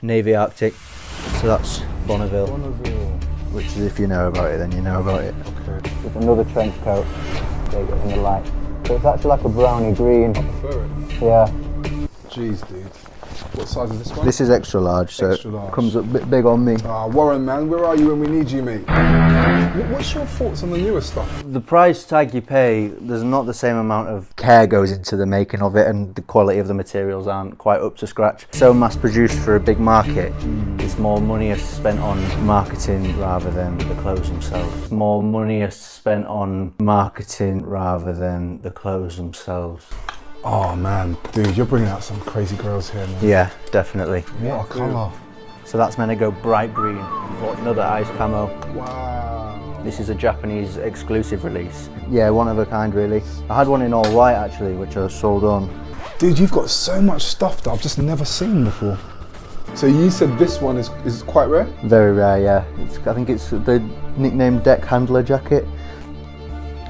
Navy Arctic. So that's Bonville. Bonneville. Which is, if you know about it, then you know about it. Okay. With another trench coat, there you go, in the light. So it's actually like a browny green. I prefer it. Yeah. Jeez, dude. What size is this one? This is extra large, so Extra large. it comes up a bit big on me. Warren, man, where are you when we need you, mate? What's your thoughts on the newer stuff? The price tag you pay, there's not the same amount of care goes into the making of it, and the quality of the materials aren't quite up to scratch. So mass produced for a big market, it's more money is spent on marketing rather than the clothes themselves. More money is spent on marketing rather than the clothes themselves. Oh man, dude, you're bringing out some crazy girls here, man. Yeah, definitely. What a colour. So that's meant to go bright green. Another ice camo. Wow. This is a Japanese exclusive release. Yeah, one of a kind really. I had one in all white actually, which I sold on. Dude, you've got so much stuff that I've just never seen before. So you said this one is quite rare? Very rare, yeah. I think it's the nickname Deck Handler jacket.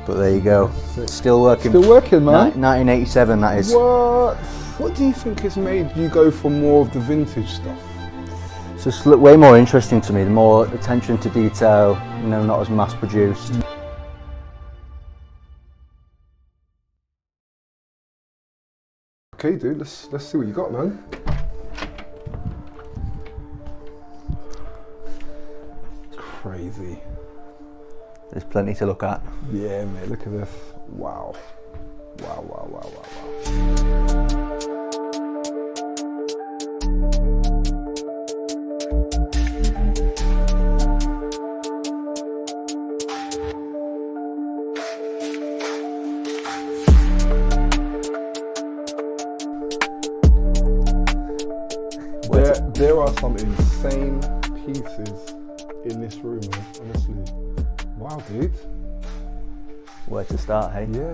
But there you go. Still working. Still working, man. 1987, that is. What? What do you think has made you go for more of the vintage stuff? So it's way more interesting to me, the more attention to detail, you know, not as mass produced. Okay, dude, let's see what you got, man. It's crazy. There's plenty to look at. Yeah, mate, look at this. Wow. Wow, wow, wow, wow, wow. There are some insane pieces in this room, man, honestly. Wow, dude. Where to start, hey? Yeah.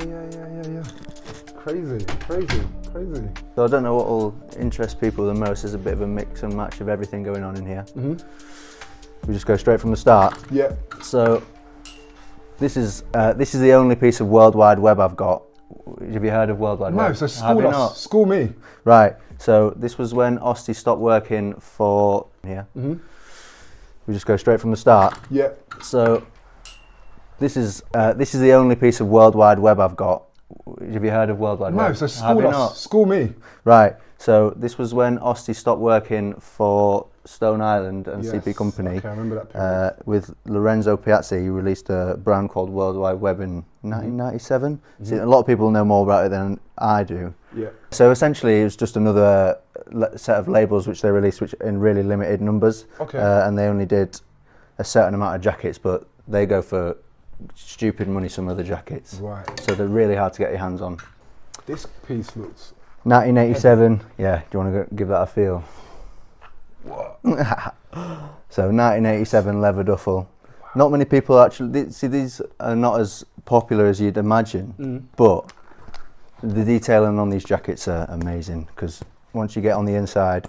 Crazy, crazy, crazy. So I don't know what will interest people the most. There's a bit of a mix and match of everything going on in here. We just go straight from the start. Yeah. So this is the only piece of World Wide Web I've got. Have you heard of World Wide Web? No, so school us. School me. Right. So this was when Osti stopped working for here. We just go straight from the start. Yeah. So this is the only piece of World Wide Web I've got. Have you heard of World Wide Web? No, so school us. School me. Right. So this was when Osti stopped working for Stone Island and Yes. CP Company. Okay, I remember that period. With Lorenzo Piazzi, he released a brand called World Wide Web in 1997. See, a lot of people know more about it than I do. Yeah. So essentially, it was just another set of labels which they released, which in really limited numbers. Okay. And they only did a certain amount of jackets, but they go for stupid money. Some of the jackets. Right. So they're really hard to get your hands on. This piece looks... 1987. Yeah. Do you want to give that a feel? What? So 1987 leather duffel. Not many people actually see these are not as popular as you'd imagine, but the detailing on these jackets are amazing because once you get on the inside.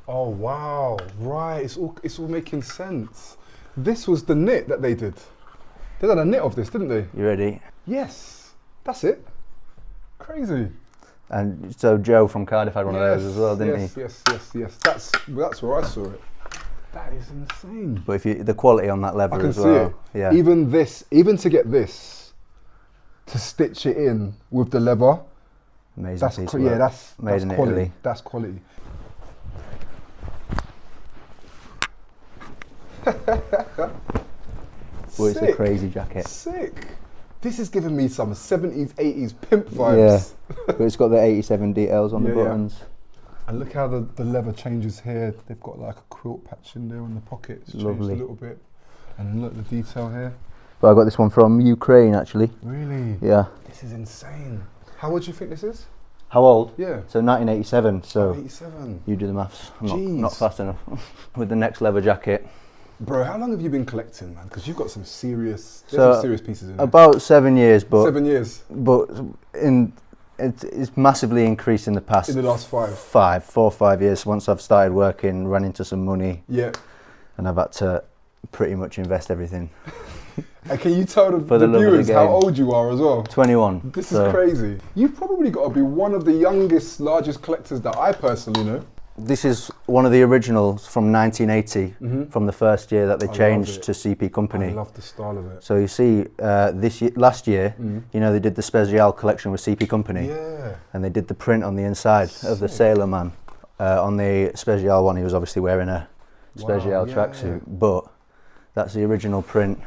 Oh wow! Right, it's all making sense. This was the knit that they did. They did a knit of this, didn't they? You ready? Yes, that's it. Crazy. And so Joe from Cardiff had one of those as well, didn't he? Yes. That's where I saw it. That is insane. But if the quality on that leather I can as see well. it. Yeah. Even to get this, to stitch it in with the leather. Amazing That's piece of yeah, work. that's made in quality. Italy. That's quality. Well, it's a crazy jacket. Sick. This is giving me some 70s, 80s pimp vibes. Yeah, but it's got the 87 details on the buttons. And look how the leather changes here. They've got like a quilt patch in there on the pocket. It's Lovely. changed a little bit. And then look, the detail here. But I got this one from Ukraine actually. Really? Yeah. This is insane. How old do you think this is? How old? Yeah. So 1987. So 87. you do the maths. I'm Jeez. not fast enough. With the next leather jacket. Bro, how long have you been collecting, man? Because you've got some serious, So, serious pieces in there. About 7 years, but 7 years. But it's massively increased in the past. In the last 5. 4 or 5 years. Once I've started working, ran into some money. Yeah. And I've had to pretty much invest everything. And can you tell the love of the viewers how game. old you are as well? 21. This is crazy. You've probably got to be one of the youngest, largest collectors that I personally know. This is one of the originals from 1980, from the first year that they changed to CP Company. I love the style of it. So you see, last year, you know, they did the Special collection with CP Company. Yeah. And they did the print on the inside of the Sailor Man. On the Special one, he was obviously wearing a Special tracksuit, but that's the original print,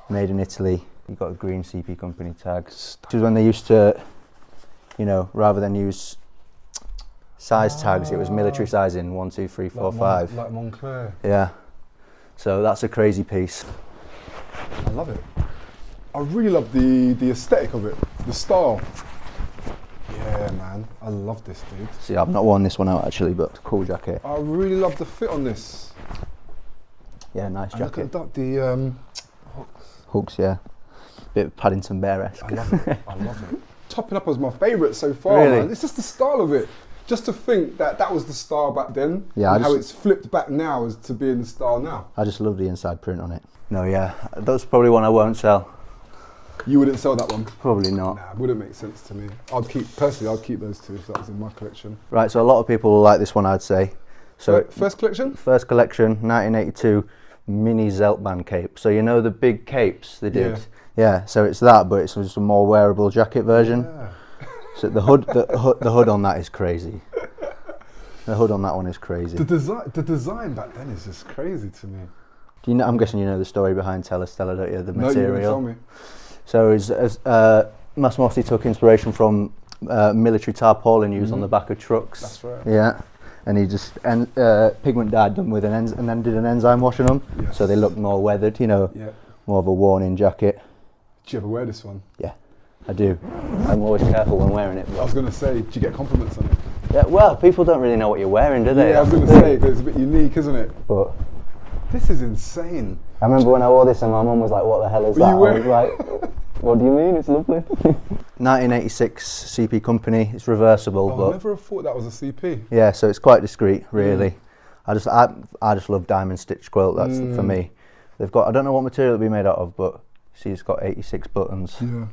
made in Italy. You've got a green CP Company tag. This was when they used to, you know, rather than use size tags, it was military sizing, 1, 2, 3, 4, 5. Like Montclair. Yeah. So that's a crazy piece. I love it. I really love the aesthetic of it, the style. Yeah, man. I love this, dude. See, I've not worn this one out actually, but it's a cool jacket. I really love the fit on this. Yeah, nice And jacket. look at the Hooks, yeah. Bit of Paddington Bear-esque. I love it. I love it. Topping up as my favourite so far, Really? man. It's just the style of it. Just to think that that was the style back then, Yeah, and how it's flipped back now as to being the style now. I just love the inside print on it. No, yeah, that's probably one I won't sell. You wouldn't sell that one? Probably not. Nah, it wouldn't make sense to me. I'd keep those two if that was in my collection. Right, so a lot of people will like this one, I'd say. So First collection? First collection, 1982, mini Zeltband cape. So you know the big capes they did? Yeah, so it's that, but it's just a more wearable jacket version. Yeah. So the hood on that is crazy. The hood on that one is crazy. The design back then is just crazy to me. Do you know, I'm guessing you know the story behind Stella, don't you? The No, material. you didn't tell me. So Massimo Osti took inspiration from military tarpaulin used on the back of trucks. That's right. Yeah, and he just pigment dyed them with and then did an enzyme wash on them, so they looked more weathered. You know, more of a worn-in jacket. Do you ever wear this one? Yeah, I do. I'm always careful when wearing it. I was going to say, do you get compliments on it? Yeah, well, people don't really know what you're wearing, do they? Yeah, I was going to say, because it's a bit unique, isn't it? But this is insane. I remember when I wore this and my mum was like, what the hell is that? I was like, what do you mean? It's lovely. 1986 CP Company, it's reversible. I never have thought that was a CP. Yeah, so it's quite discreet, really. I just love diamond stitch quilt, that's for me. They've got, I don't know what material it'll be made out of, but see it's got 86 buttons. Yeah.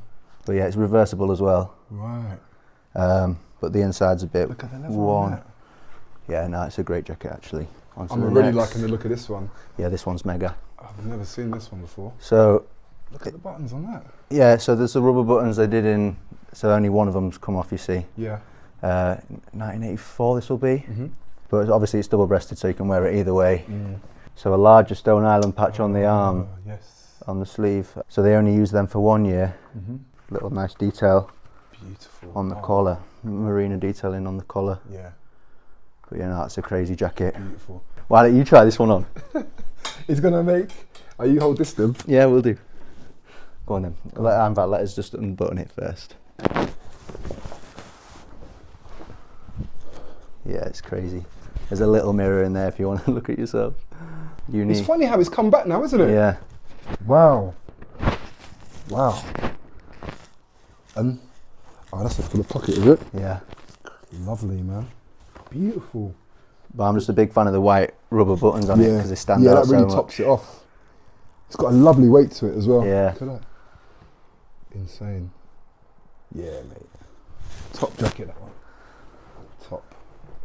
But yeah, it's reversible as well. Right. But the inside's a bit worn. Yeah, no, it's a great jacket actually. I'm really liking the look of this one. Yeah, this one's mega. I've never seen this one before. So look at the buttons on that. Yeah, so there's the rubber buttons they did in, so only one of them's come off, you see. Yeah. 1984 this will be, but obviously it's double-breasted so you can wear it either way. So a larger Stone Island patch on the arm, on the sleeve. So they only use them for 1 year. Little nice detail. Beautiful. On the collar, marina detailing on the collar. Yeah. But yeah, no, that's a crazy jacket. Beautiful. Why don't you try this one on? It's gonna make. Are you hold this then? Yeah, we'll do. Go on then. In fact, let us just unbutton it first. Yeah, it's crazy. There's a little mirror in there if you want to look at yourself. Unique. It's funny how it's come back now, isn't it? Yeah. Wow. Wow. Oh, that's for the pocket, is it? Yeah. Lovely, man. Beautiful. But I'm just a big fan of the white rubber buttons on it because they stand out so much. Yeah, that really tops it off. It's got a lovely weight to it as well. Yeah. Look at that. Insane. Yeah, mate. Top jacket, that one. Top.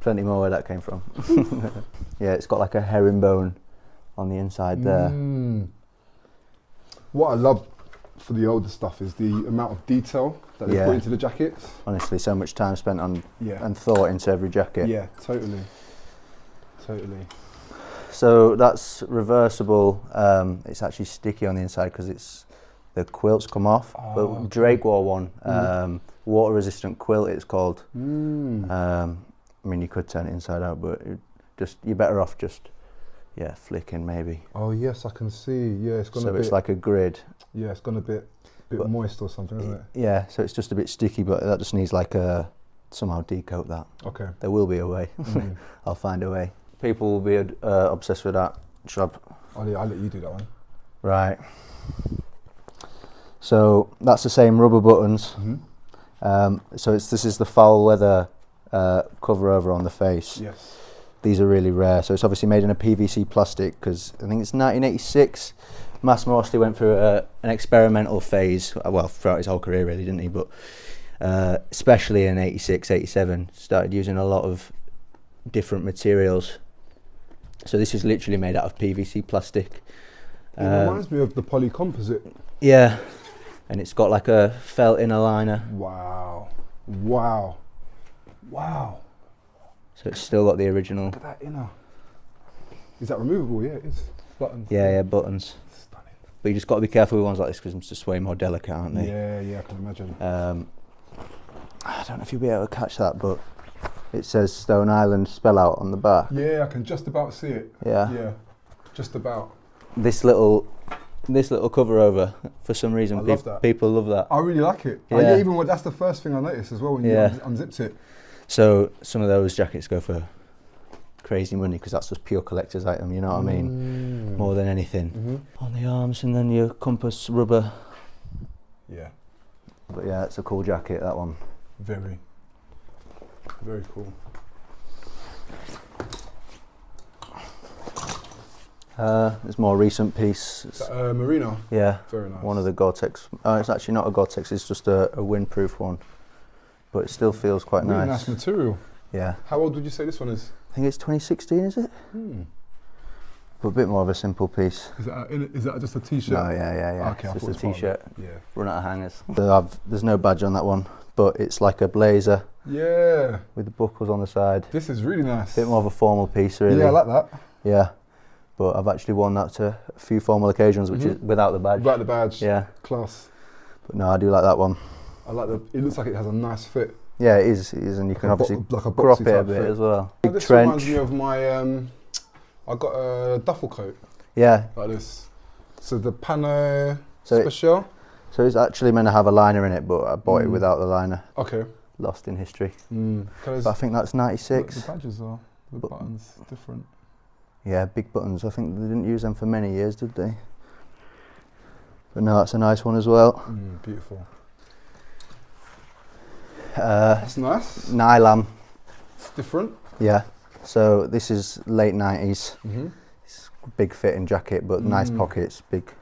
Plenty more where that came from. Yeah, it's got like a herringbone on the inside there. What I love for the older stuff is the amount of detail that they put into the jackets. Honestly, so much time spent on and thought into every jacket. Yeah, totally. Totally. So that's reversible. It's actually sticky on the inside because it's the quilts come off. But Drake wore one, water resistant quilt it's called. I mean, you could turn it inside out, but you're better off just flicking maybe. Oh yes, I can see. Yeah, it's gone. So it's like a grid. Yeah, it's gone a bit moist or something, isn't it? Yeah, so it's just a bit sticky, but that just needs like somehow decoat that. Okay. There will be a way. I'll find a way. People will be obsessed with that. I'll let you do that one. Right. So that's the same rubber buttons. So this is the foul leather cover over on the face. Yes. These are really rare. So it's obviously made in a PVC plastic because I think it's 1986. Massimo Osti went through an experimental phase, well, throughout his whole career really, didn't he? But especially in 86, 87, started using a lot of different materials. So this is literally made out of PVC plastic. It reminds me of the polycomposite. Yeah, and it's got like a felt inner liner. Wow, wow, wow. So it's still got the original. Look at that inner. Is that removable? Yeah, it is. Buttons. Yeah, buttons. Stunning. But you just got to be careful with ones like this because they're just way more delicate, aren't they? Yeah, I can imagine. I don't know if you'll be able to catch that, but it says Stone Island spell out on the back. Yeah, I can just about see it. Yeah, just about. This little cover over, for some reason, I love that. people love that. I really like it. Yeah. Even when that's the first thing I noticed as well when you unzipped it. So some of those jackets go for crazy money because that's just pure collector's item, you know what I mean? More than anything. On the arms, and then your compass rubber. Yeah. But yeah, it's a cool jacket, that one. Very cool. It's a more recent piece. Merino. Yeah. Very nice. One of the Gore-Tex. It's actually not a Gore-Tex, it's just a windproof one. But it still feels quite really nice. Nice material. Yeah. How old would you say this one is? I think it's 2016, is it? But a bit more of a simple piece. Is that just a t-shirt? No, yeah. Okay, it's just a t-shirt. Yeah. Run out of hangers. There's no badge on that one, but it's like a blazer. Yeah. With the buckles on the side. This is really nice. Bit more of a formal piece, really. Yeah, I like that. Yeah. But I've actually worn that to a few formal occasions, which is without the badge. Without the badge. Yeah. Class. But no, I do like that one. I like it looks like it has a nice fit. Yeah, it is, and you can obviously like a crop it a type bit fit. as well. Big This trench. reminds me of my, I got a duffel coat. Yeah. Like this. So the Pano So Special. So it's actually meant to have a liner in it, but I bought it without the liner. Okay. Lost in history. But I think that's 96. The badges are, the buttons different. Yeah, big buttons. I think they didn't use them for many years, did they? But no, that's a nice one as well. Beautiful. That's nice. Nylam. It's different. Yeah. So this is late 90s. It's a big fitting jacket, but nice pockets, big.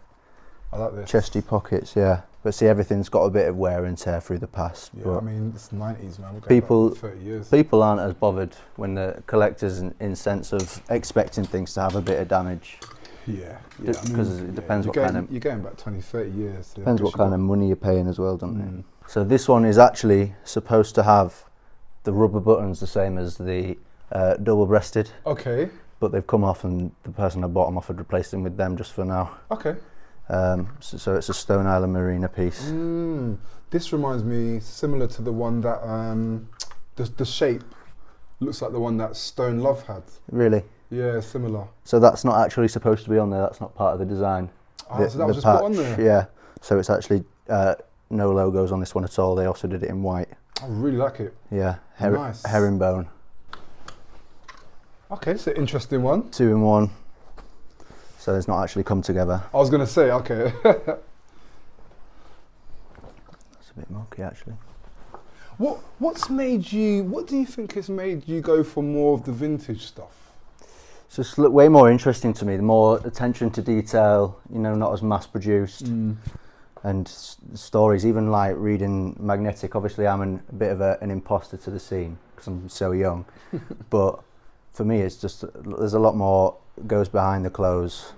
I like this. Chesty pockets, yeah. But see, everything's got a bit of wear and tear through the past. Yeah, I mean, it's 90s, man. We're going people, back 30 years. People aren't as bothered when the collectors, in sense of expecting things to have a bit of damage. Yeah. Because it depends what kind of... You're going back 20, 30 years. Depends what kind of money you're paying as well, don't it? So this one is actually supposed to have the rubber buttons the same as the double-breasted. Okay. But they've come off, and the person I bought them off had replaced them with them just for now. Okay. So it's a Stone Island Marina piece. This reminds me similar to the one that the shape looks like the one that Stone Love had. Really? Yeah, similar. So that's not actually supposed to be on there. That's not part of the design. So that was just put on there. Yeah. So it's actually no logos on this one at all. They also did it in white. I really like it. Yeah. Nice. Herringbone. Okay, it's an interesting one. 2-in-1. So it's not actually come together. I was going to say, okay. That's a bit mucky, actually. What do you think has made you go for more of the vintage stuff? It's just way more interesting to me. The more attention to detail, you know, not as mass produced. And stories, even like reading Magnetic. Obviously, I'm a bit of an imposter to the scene because I'm so young. But for me, it's just, there's a lot more goes behind the clothes.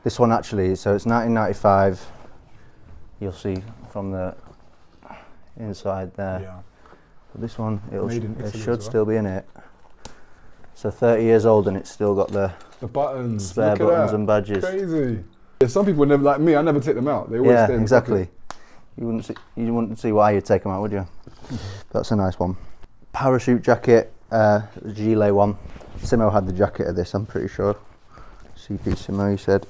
This one actually, so it's 1995. You'll see from the inside there. Yeah. But this one, it well. should still be in it. So 30 years old and it's still got the buttons, spare buttons and badges. Crazy. Yeah, some people never, like me, I never take them out. They always stay in the exactly. pocket. You wouldn't see why you'd take them out, would you? That's a nice one. Parachute jacket, gilet one. Simo had the jacket of this, I'm pretty sure. CP Simo, he said.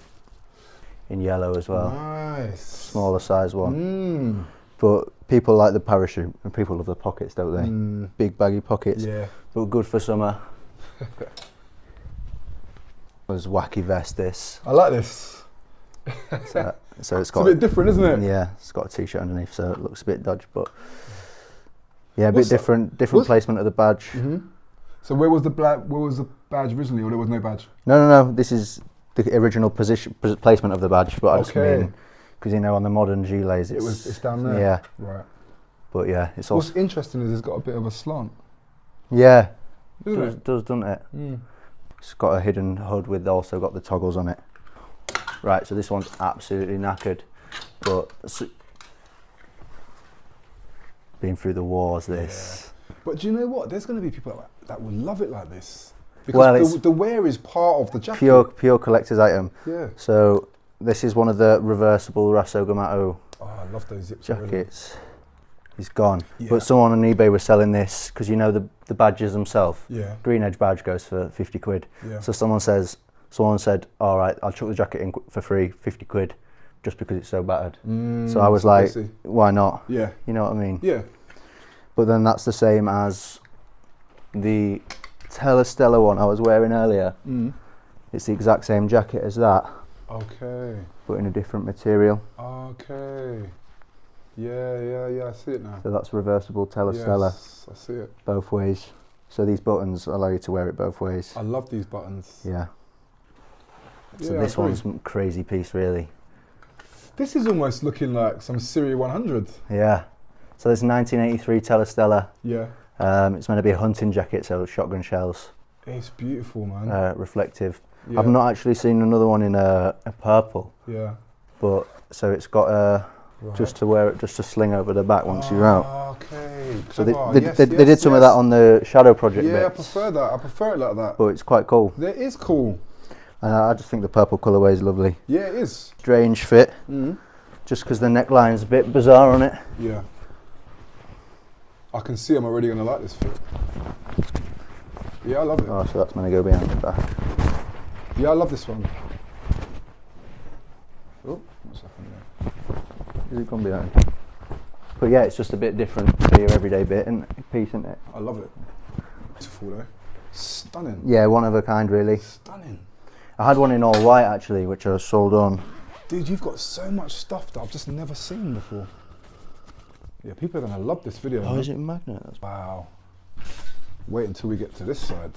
In yellow as well. Nice. Smaller size one. But people like the parachute, and people love the pockets, don't they? Big baggy pockets. Yeah. But good for summer. Was wacky vest this. I like this. So it's got a bit different, isn't it? Yeah, it's got a t-shirt underneath, so it looks a bit dodgy, but yeah, a bit different placement of the badge. So where was the badge originally, or there was no badge? No. This is the original placement of the badge, but I just mean because you know on the modern gilets it's down there. Yeah. Right. But yeah, it's What's also interesting is it's got a bit of a slant. yeah. Does, doesn't it? It's got a hidden hood with also got the toggles on it. Right, so this one's absolutely knackered, but been through the wars, this. Yeah. But do you know what? There's going to be people that will love it like this. Because the wear is part of the jacket. Pure collector's item. Yeah. So this is one of the reversible Raso Gamato I love those zips jackets. It's gone. Yeah. But someone on eBay was selling this because you know the badges themselves. Yeah. Green Edge badge goes for 50 quid. Yeah. So someone said, all right, I'll chuck the jacket in for free, 50 quid, just because it's so battered. So I was like, why not? Yeah. You know what I mean? Yeah. But then that's the same as the Telestella one I was wearing earlier. It's the exact same jacket as that. Okay. But in a different material. Okay. Yeah, I see it now. So that's reversible Telestella. Yes, I see it. Both ways. So these buttons allow you to wear it both ways. I love these buttons. Yeah. So Yeah, this one's a crazy piece, really. This is almost looking like some Syria 100. Yeah. So this 1983 Telestella. Yeah. It's meant to be a hunting jacket, so shotgun shells. It's beautiful, man. Reflective. Yeah. I've not actually seen another one in a purple. Yeah. But so it's got just to wear it, just to sling over the back once you're out. Okay. So they did some of that on the Shadow Project bits. I prefer that. I prefer it like that. But it's quite cool. That is cool. And I just think the purple colourway is lovely. Yeah, it is. Strange fit, just because the neckline's a bit bizarre on it. Yeah. I can see I'm already going to like this fit. Yeah, I love it. Oh, so that's going to go behind the back. Yeah, I love this one. Oh, what's happening there? Is it gone behind? But yeah, it's just a bit different to your everyday piece, isn't it? I love it. Beautiful though. Stunning. Yeah, one of a kind, really. Stunning. I had one in all white actually, which I sold on. Dude, you've got so much stuff that I've just never seen before. Yeah, people are going to love this video. Oh, is it a magnet? Wow. Wait until we get to this side.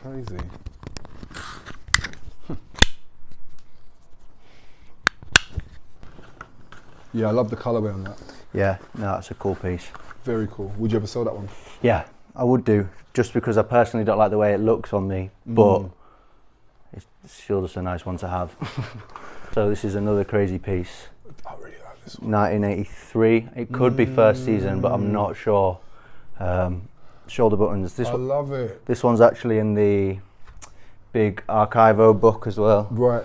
Crazy. Yeah, I love the colourway on that. Yeah, no, that's a cool piece. Very cool. Would you ever sell that one? Yeah, I would do, just because I personally don't like the way it looks on me, but it's still just a nice one to have. So this is another crazy piece. I really like this one. 1983. It could be first season, but I'm not sure. Shoulder buttons. I love it. This one's actually in the big archivo book as well. Right.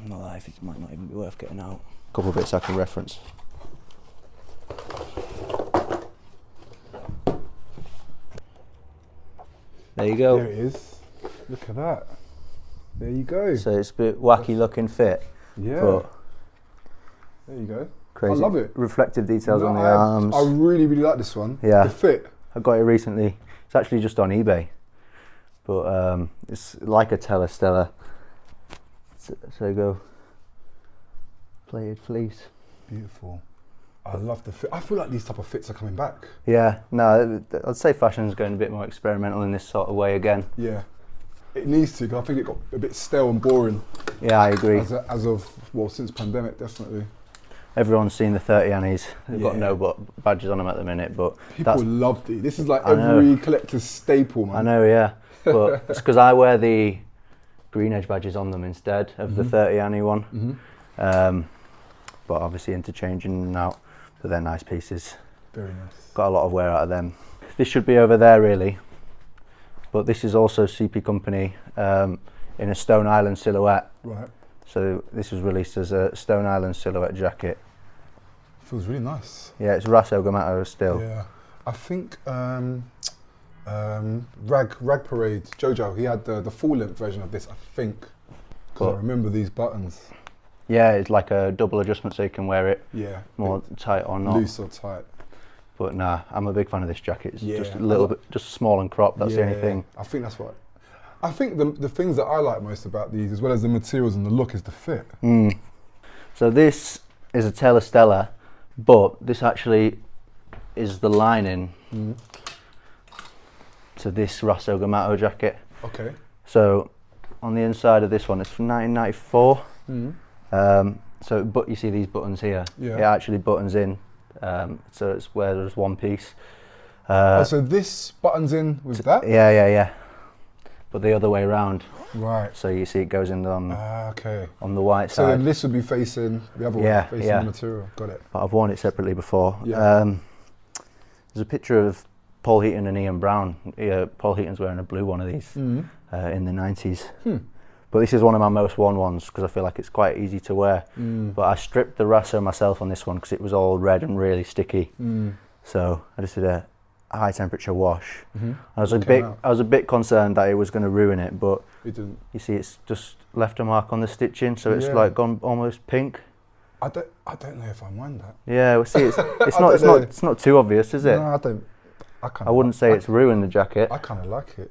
Not that it might not even be worth getting out. A couple of bits I can reference. There you go. There it is. Look at that. There you go. So it's a bit wacky looking fit. Yeah. But there you go. crazy. I love it. Reflective details on the arms. I really, really like this one. Yeah. The fit. I got it recently. It's actually just on eBay. But it's like a Telestella. So go. Plated fleece. Beautiful. I love the fit. I feel like these type of fits are coming back. Yeah, no, I'd say fashion's going a bit more experimental in this sort of way again. Yeah. It needs to, because I think it got a bit stale and boring. Yeah, I agree. As of, well, since pandemic, definitely. Everyone's seen the 30 Annies. They've got no badges on them at the minute, but people love these. This is like every collector's staple, man. I know, yeah. But it's because I wear the Green Edge badges on them instead of the 30 Annie one. But obviously interchanging now, but they're nice pieces. Very nice. Got a lot of wear out of them. This should be over there really, but this is also CP Company in a Stone Island silhouette. Right. So this was released as a Stone Island silhouette jacket. Feels really nice. Yeah, it's Raso Gamato still. Yeah, I think Rag Parade, Jojo, he had the full length version of this, I think. Because I remember these buttons. Yeah, it's like a double adjustment so you can wear it more tight or not. Loose or tight. But nah, I'm a big fan of this jacket. It's just a little bit, just small and cropped, that's the only thing. I think that's what, I think the things that I like most about these, as well as the materials and the look, is the fit. So this is a Telestella, but this actually is the lining to this Raso Gamato jacket. Okay. So on the inside of this one, it's from 1994. But you see these buttons here. Yeah. It actually buttons in, so it's where there's one piece. Oh, so this buttons in with that? Yeah. But the other way around. Right. So you see it goes in on okay. on the white So side. then this would be facing the other way, facing the material. Got it. But I've worn it separately before. Yeah. There's a picture of Paul Heaton and Ian Brown. Paul Heaton's wearing a blue one of these in the 90s. But this is one of my most worn ones because I feel like it's quite easy to wear. But I stripped the rasso myself on this one because it was all red and really sticky. So I just did a high temperature wash. I was a bit concerned that it was going to ruin it, but it didn't. You see, it's just left a mark on the stitching, so it's like gone almost pink. I don't know if I mind that. Yeah, well, see, it's not too obvious, is it? No, I don't. I wouldn't say it's ruined the jacket. I kind of like it.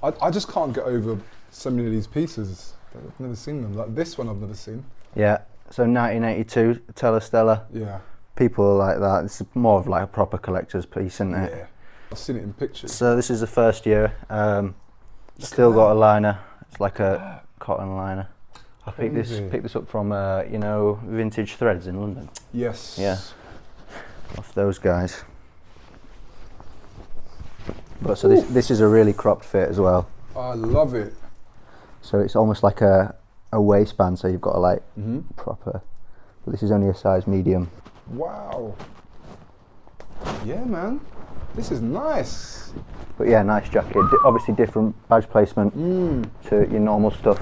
I just can't get over so many of these pieces. I've never seen them. Like this one, I've never seen. Yeah. So 1982, Telestella. Yeah. People like that. It's more of like a proper collector's piece, isn't it? Yeah. I've seen it in pictures. So this is the first year. Still got a liner. It's like a cotton liner. I picked this up from you know, Vintage Threads in London. Yes. Yeah. Off those guys. But so this is a really cropped fit as well. I love it. So it's almost like a waistband. So you've got a like proper. But this is only a size medium. Wow. Yeah, man. This is nice. But yeah, nice jacket. Obviously different badge placement to your normal stuff.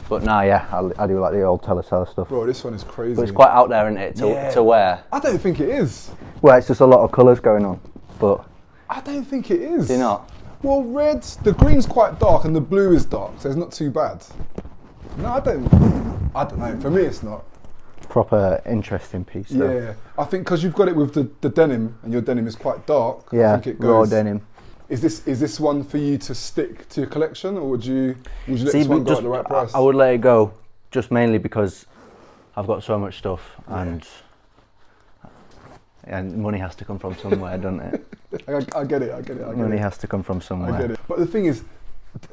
But nah, yeah, I do like the old Telestella stuff. Bro, this one is crazy. But it's quite out there, isn't it, to wear? I don't think it is. Well, it's just a lot of colours going on, but... I don't think it is. Do you not? Well, the green's quite dark and the blue is dark, so it's not too bad. No, I don't know. For me, it's not. Proper interesting piece, though. Yeah, I think because you've got it with the denim, and your denim is quite dark. Yeah, I think it goes, raw denim. Is this one for you to stick to your collection, or would you let this one go at the right price? I would let it go, just mainly because I've got so much stuff, and money has to come from somewhere, doesn't it? I get it. Money has to come from somewhere. I get it. But the thing is,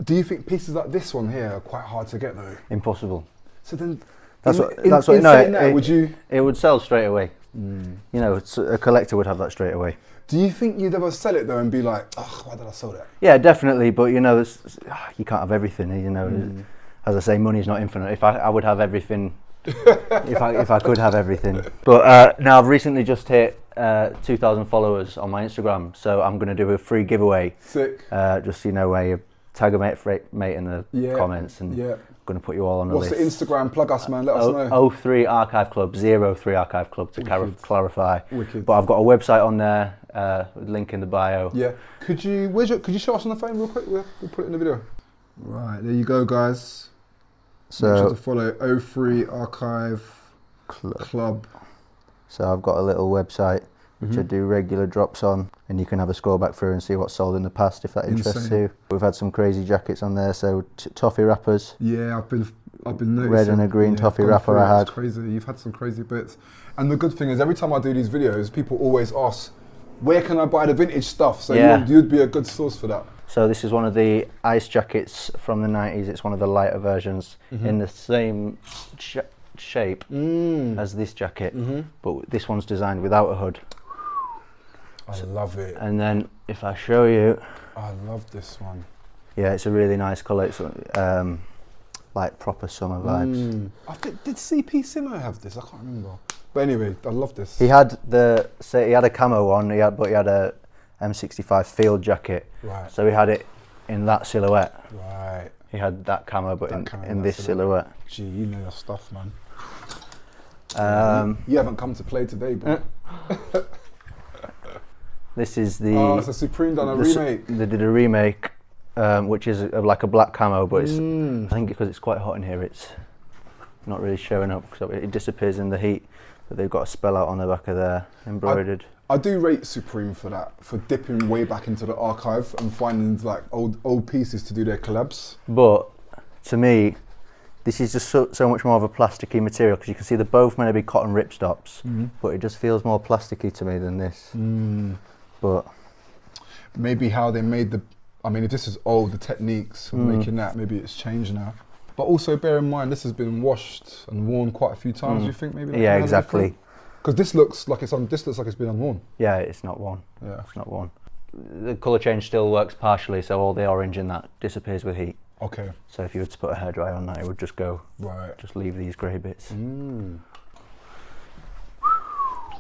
do you think pieces like this one here are quite hard to get though? Impossible. So then, would you? It would sell straight away. You know, a collector would have that straight away. Do you think you'd ever sell it though and be like, oh, why did I sell that? Yeah, definitely. But you know, you can't have everything. You know, as I say, money's not infinite. If I would have everything, if I could have everything. But now I've recently just hit 2,000 followers on my Instagram, so I'm going to do a free giveaway. Sick. Just so you know, where you tag a mate in the comments, and I'm going to put you all on the list. What's the Instagram? Plug us, man. Let us know. 03ArchiveClub, 03ArchiveClub to clarify. Wicked. But I've got a website on there, link in the bio. Yeah. Could you show us on the phone real quick? We'll put it in the video. Right, there you go, guys. So make sure to follow 03ArchiveClub. So I've got a little website which I do regular drops on, and you can have a scroll back through and see what's sold in the past if that interests you. We've had some crazy jackets on there, so Toffee wrappers. Yeah, I've been noticing. Red and a green Toffee wrapper I had. It's crazy. You've had some crazy bits. And the good thing is, every time I do these videos, people always ask, where can I buy the vintage stuff? So you'd be a good source for that. So this is one of the ice jackets from the 90s. It's one of the lighter versions in the same shape as this jacket, but this one's designed without a hood. I love it. And then if I show you, I love this one. Yeah, it's a really nice colour. It's like proper summer vibes. Did CP Simo have this? I can't remember. But anyway, I love this. He had a camo one, but he had a M65 field jacket. Right. So he had it in that silhouette. Right. He had that camo, but in this silhouette. Gee, you know your stuff, man. You haven't come to play today, bro. This is the... Oh, it's a Supreme done a remake. They did a remake, which is like a black camo, but it's, I think because it's quite hot in here, it's not really showing up, because it disappears in the heat. But they've got a spell out on the back of there, embroidered. I do rate Supreme for that, for dipping way back into the archive and finding like old pieces to do their collabs. But to me, this is just so much more of a plasticky material, because you can see they're both meant to be cotton ripstops, but it just feels more plasticky to me than this. But maybe how they made I mean, if this is old, the techniques for making that, maybe it's changed now. But also bear in mind, this has been washed and worn quite a few times, you think maybe? Yeah, exactly. Because this looks like it's on. This looks like it's been unworn. Yeah, it's not worn. Yeah. It's not worn. The colour change still works partially, so all the orange in that disappears with heat. Okay. So if you were to put a hairdryer on that, it would just go. Right. Just leave these grey bits. Mm.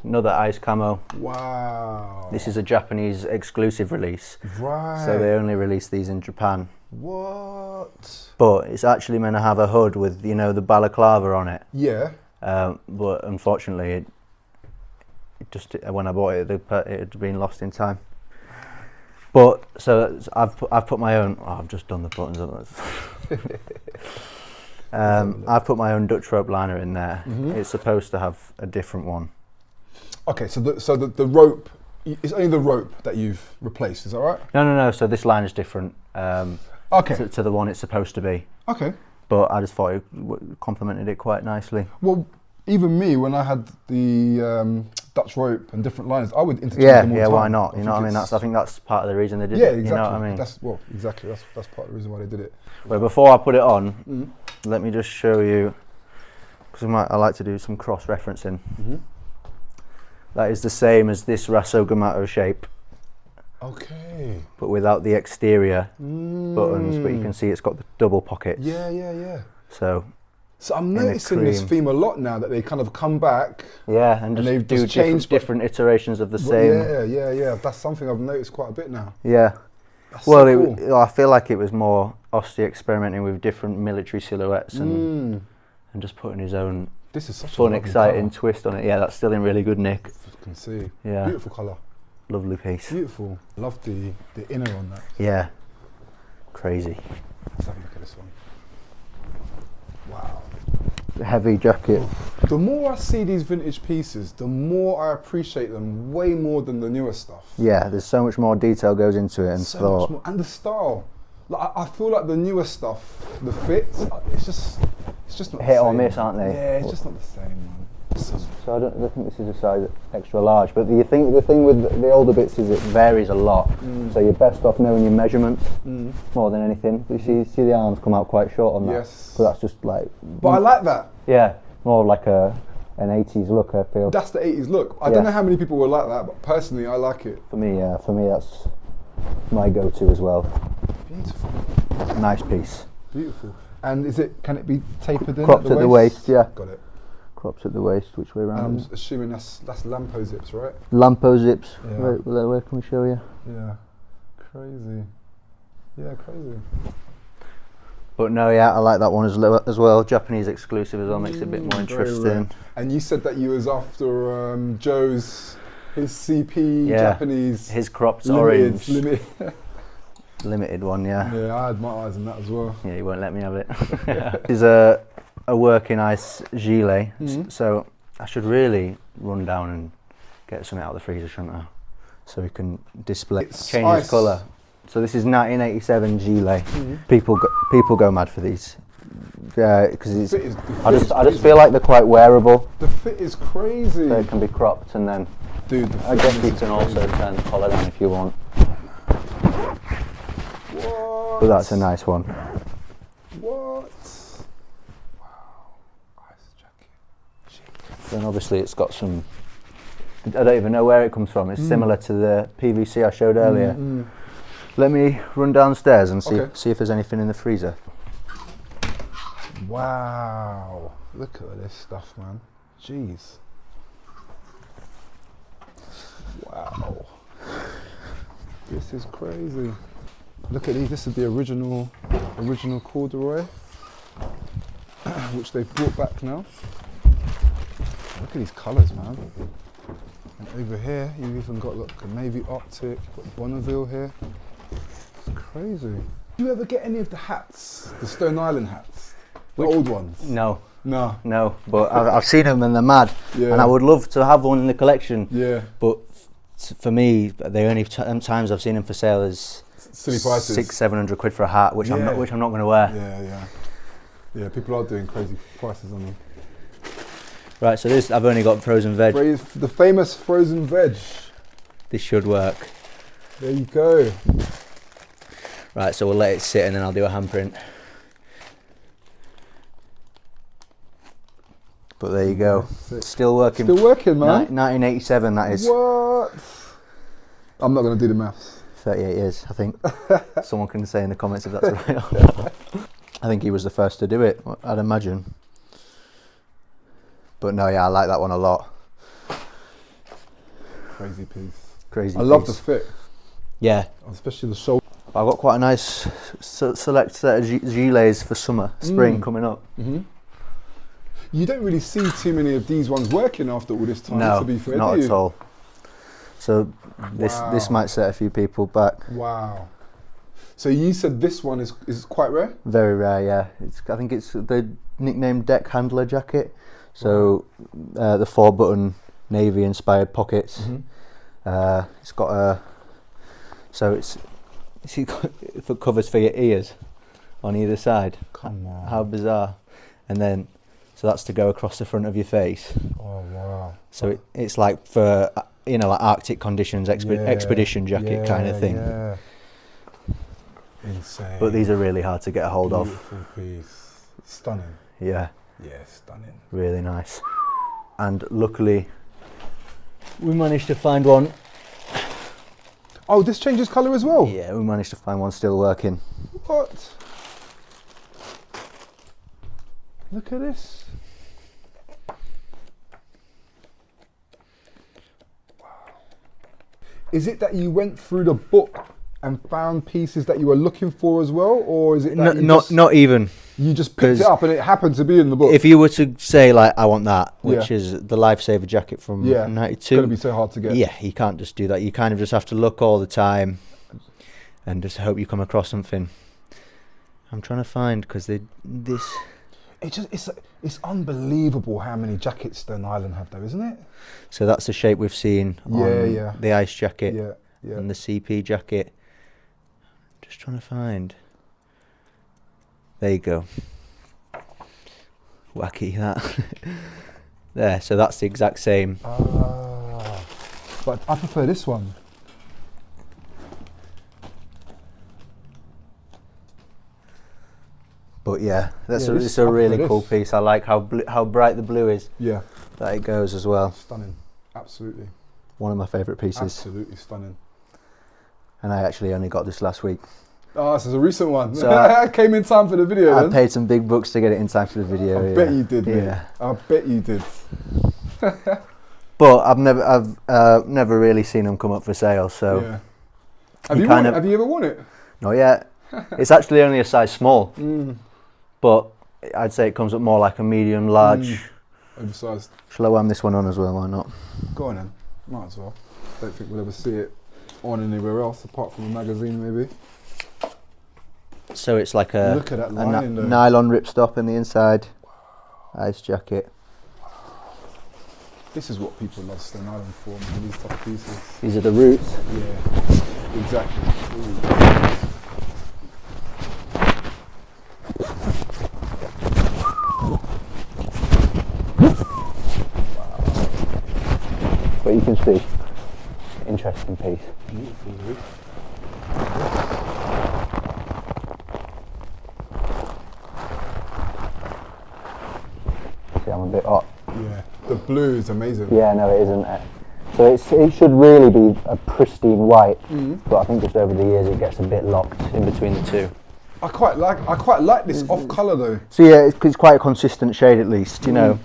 Another ice camo. Wow. This is a Japanese exclusive release. Right. So they only release these in Japan. What? But it's actually meant to have a hood with, you know, the balaclava on it. Yeah. But unfortunately, it just when I bought it, it had been lost in time. But so I've put my own. Oh, I've just done the buttons. I've put my own Dutch rope liner in there. It's supposed to have a different one. Okay, so the rope, it's only the rope that you've replaced, is that right? No. So this line is different. Okay. To the one it's supposed to be. Okay. But I just thought it complemented it quite nicely. Well, even me, when I had the Dutch rope and different lines, I would interchange them all the time. Yeah, why not? You know what I mean? I think that's part of the reason they did yeah, it. exactly. You know what I mean? Exactly. That's part of the reason why they did it. But before I put it on, let me just show you, because I like to do some cross-referencing. That is the same as this Raso Gamato shape. Okay. But without the exterior buttons, but you can see it's got the double pockets. Yeah. So I'm noticing this theme a lot now, that they kind of come back. Yeah, and just do different iterations of the same. Yeah. That's something I've noticed quite a bit now. Yeah. That's well, so cool. I feel like it was more Osti experimenting with different military silhouettes and just putting his own fun, exciting twist on it. Yeah, that's still in really good nick. You can see. Yeah. Beautiful colour. Lovely piece. Beautiful. Love the inner on that. Yeah. Crazy. Let's have a look at this one. Wow. Heavy jacket. The more I see these vintage pieces, the more I appreciate them way more than the newer stuff. Yeah, there's so much more detail goes into it and so much more. And the style. Like, I feel like the newer stuff, the fits, it's just not hit the or same. miss, aren't they? Yeah, it's just not the same, man. So I don't think this is a size extra large, but the thing with the older bits is it varies a lot. So you're best off knowing your measurements more than anything. You see the arms come out quite short on that. Yes. But that's just like. But I like that. Yeah, more like an 80s look, I feel. That's the 80s look. I don't know how many people will like that, but personally, I like it. For me, that's my go-to as well. Beautiful. Nice piece. Beautiful. And can it be tapered in? Cropped at the waist, yeah. Got it. Crops at the waist, which way around? I'm assuming that's Lampo zips, right? Lampo zips. Yeah. Where can we show you? Yeah. Crazy. Yeah, crazy. But no, yeah, I like that one as well. Japanese exclusive as well, makes it a bit more interesting. And you said that you was after Joe's, his CP Japanese. His cropped orange. Limited one, yeah. Yeah, I had my eyes on that as well. Yeah, you won't let me have it. This is a working ice gilet, so I should really run down and get something out of the freezer, shouldn't I? So we can display. Change its colour. So this is 1987 gilet. People go mad for these because I just feel like they're quite wearable. The fit is crazy. So it can be cropped and then. Dude, I guess you can also turn the collar down if you want. What? But that's a nice one. What? Wow. Ice jacket. Then obviously it's got some. I don't even know where it comes from. It's similar to the PVC I showed earlier. Let me run downstairs and see if there's anything in the freezer. Wow. Look at this stuff, man. Jeez. Wow. This is crazy. Look at these. This is the original corduroy, which they've brought back now. Look at these colours, man. And over here, you've even got, look, a navy Arctic, got Bonville here. It's crazy. Do you ever get any of the hats, the Stone Island hats, the old ones? No. No. But I've seen them and they're mad, and I would love to have one in the collection. Yeah. But for me, the only times I've seen them for sale is silly prices. 600-700 quid for a hat, which I'm not going to wear. Yeah. People are doing crazy prices on them. Right, so this I've only got frozen veg. The famous frozen veg. This should work. There you go. Right, so we'll let it sit and then I'll do a handprint. But there you go. Sick. Still working. Still working, man. 1987, that is. What? I'm not going to do the maths. 38 years, I think. Someone can say in the comments if that's right or not. I think he was the first to do it, I'd imagine. But no, yeah, I like that one a lot. Crazy piece. Crazy I love the piece. fit. Yeah. Especially the shoulder. I've got quite a nice select set of gilets for summer, spring coming up. You don't really see too many of these ones working after all this time, No, to be fair, not do you? at all. So this might set a few people back. Wow. So you said this one is quite rare? Very rare, yeah. I think it's the nicknamed deck handler jacket. So the 4-button navy inspired pockets. It's got a it covers for your ears on either side. Come on. How bizarre. And then so that's to go across the front of your face. Oh wow. So it's like for like Arctic conditions, expedition jacket kind of thing. Yeah. Insane. But these are really hard to get a hold of. Beautiful piece. Stunning. Yeah. Yeah, stunning. Really nice. And luckily we managed to find one. Oh, this changes colour as well? Yeah, we managed to find one still working. What? Look at this. Wow. Is it that you went through the book and found pieces that you were looking for as well, or is it that not even? You just picked it up and it happened to be in the book? If you were to say like I want that, which is the Lifesaver jacket from 92, it's going to be so hard to get. Yeah, you can't just do that. You kind of just have to look all the time and just hope you come across something. I'm trying to find because it's unbelievable how many jackets Stone Island have, though, isn't it? So that's the shape we've seen on the ice jacket and the CP jacket. Just trying to find. There you go. Wacky that. There, so that's the exact same. But I prefer this one. But yeah, it's a really cool piece. I like how bright the blue is. Yeah. That it goes as well. Stunning. Absolutely. One of my favourite pieces. Absolutely stunning. And I actually only got this last week. Oh, this is a recent one. So I came in time for the video. I paid some big bucks to get it in time for the video. I bet you did, mate. Yeah. I bet you did. But I've never really seen them come up for sale. So yeah. Have you ever worn it? Not yet. It's actually only a size small. But I'd say it comes up more like a medium, large. Oversized. Shall I wham this one on as well? Why not? Go on then. Might as well. Don't think we'll ever see it on anywhere else apart from a magazine, maybe. So it's like a Look at that lining, though. Nylon ripstop in the inside. Ice jacket. This is what people love Stone Island for, man, these type of pieces. These are the roots. Yeah, exactly. Ooh. But you can see, interesting piece. Beautiful, dude. See, I'm a bit hot. Yeah, the blue is amazing. Yeah, no, it isn't it. So it should really be a pristine white, but I think just over the years it gets a bit locked in between the two. I quite like this off colour though. So yeah, it's quite a consistent shade at least, you know.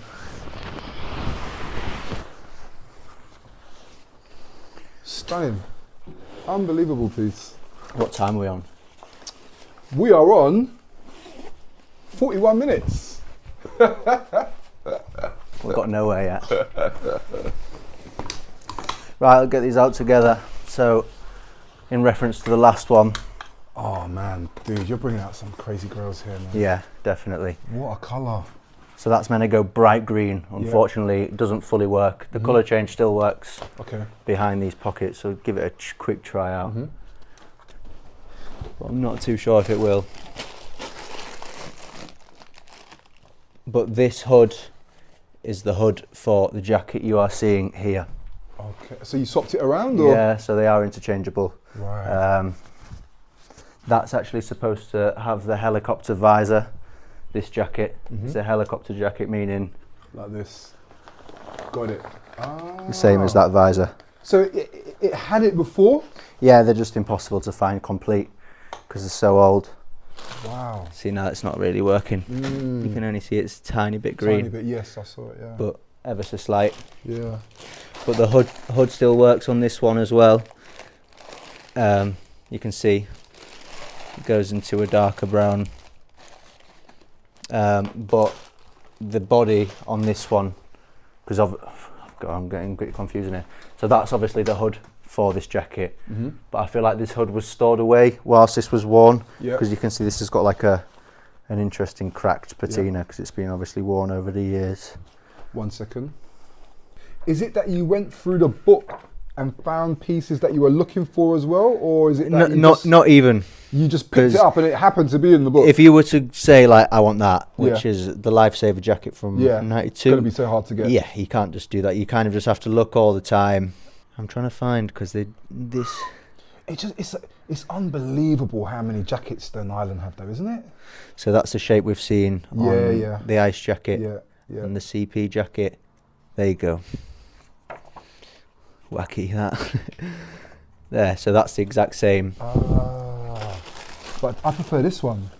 Stunning. Unbelievable piece. What time are we on? We are on 41 minutes. We've got nowhere yet. Right, I'll get these out together. So, in reference to the last one. Oh man, dude, you're bringing out some crazy girls here, man. Yeah, definitely. What a colour. So that's meant to go bright green. Unfortunately, it doesn't fully work. The colour change still works behind these pockets, so give it a quick try out. But I'm not too sure if it will. But this hood is the hood for the jacket you are seeing here. Okay, so you swapped it around, or? Yeah, so they are interchangeable. Right. That's actually supposed to have the helicopter visor. This jacket is a helicopter jacket, meaning like this. Got it. The same as that visor. So it had it before? Yeah, they're just impossible to find complete because they're so old. Wow. See, now it's not really working. You can only see it's a tiny bit green. Tiny bit, yes, I saw it, yeah. But ever so slight. Yeah. But the hood still works on this one as well. You can see it goes into a darker brown. But the body on this one, because I'm getting a bit confusing here. So that's obviously the hood for this jacket. But I feel like this hood was stored away whilst this was worn, because you can see this has got like an interesting cracked patina because it's been obviously worn over the years. 1 second. Is it that you went through the book and found pieces that you were looking for as well, or is it that not even? You just picked it up and it happened to be in the book? If you were to say like, I want that, which is the Lifesaver jacket from 92. It's going to be so hard to get. Yeah, you can't just do that. You kind of just have to look all the time. I'm trying to find, because it's unbelievable how many jackets Stone Island have though, isn't it? So that's the shape we've seen on the ice jacket and the CP jacket. There you go. Wacky that. There, so that's the exact same. But I prefer this one.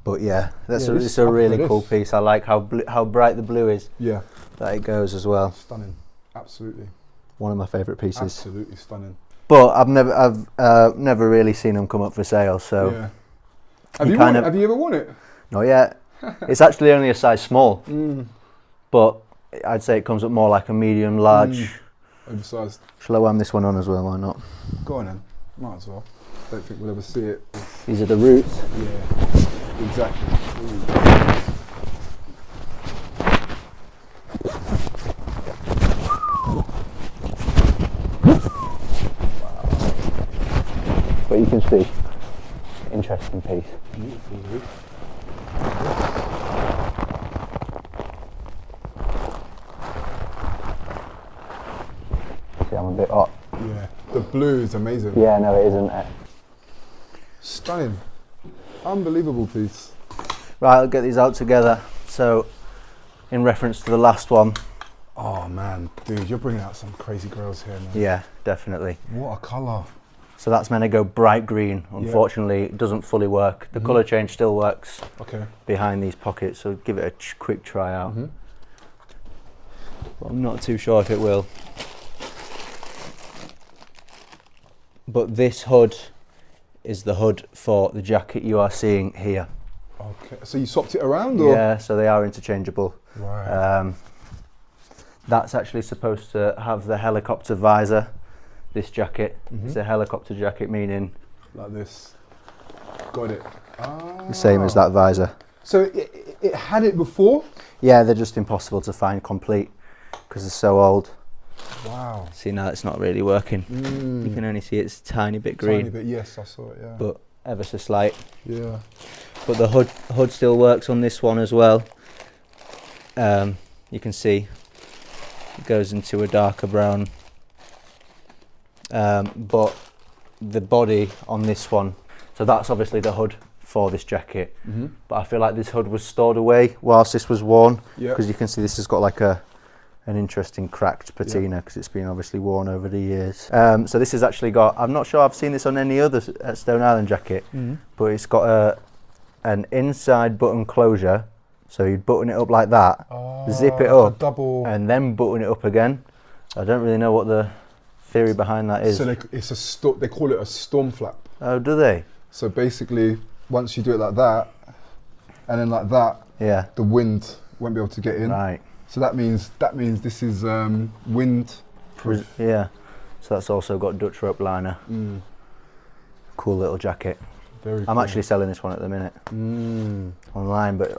But yeah, it's a really cool piece. I like how bright the blue is. Yeah. That it goes as well. Stunning, absolutely. One of my favourite pieces. Absolutely stunning. But I've never really seen them come up for sale. So yeah. Have you ever worn it? Not yet. It's actually only a size small. But I'd say it comes up more like a medium, large. Oversized. Shall I wham this one on as well? Why not? Go on then. Might as well. Don't think we'll ever see it. These are the roots. Yeah. Exactly. But you can see, interesting piece. Beautiful, dude. See, I'm a bit hot. Yeah, the blue is amazing. Yeah, no, it isn't it? Stunning. Unbelievable piece. Right, I'll get these out together. So, in reference to the last one. Oh man, dude, you're bringing out some crazy girls here, man. Yeah, definitely. What a colour. So that's meant to go bright green. Unfortunately, it doesn't fully work. The colour change still works behind these pockets, so give it a quick try out. But I'm not too sure if it will. But this hood is the hood for the jacket you are seeing here. Okay, so you swapped it around, or? Yeah, so they are interchangeable. Right. That's actually supposed to have the helicopter visor. This jacket, it's a helicopter jacket, meaning like this. Got it. The same as that visor. So it had it before? Yeah, they're just impossible to find complete because they're so old. Wow. See, now it's not really working. You can only see it's a tiny bit green. Tiny bit, yes, I saw it, yeah. But ever so slight. Yeah. But the hood still works on this one as well. You can see it goes into a darker brown. But the body on this one, so that's obviously the hood for this jacket. But I feel like this hood was stored away whilst this was worn, because you can see this has got like an interesting cracked patina because it's been obviously worn over the years. So this has actually got, I'm not sure I've seen this on any other Stone Island jacket, but it's got an inside button closure, so you'd button it up like that, zip it up, and then button it up again. I don't really know what the theory behind that is. So they call it a storm flap. Oh, do they? So basically, once you do it like that, and then like that, the wind won't be able to get in. Right. So that means this is wind proof. Yeah. So that's also got Dutch rope liner. Cool little jacket. Very I'm cool. actually selling this one at the minute online, but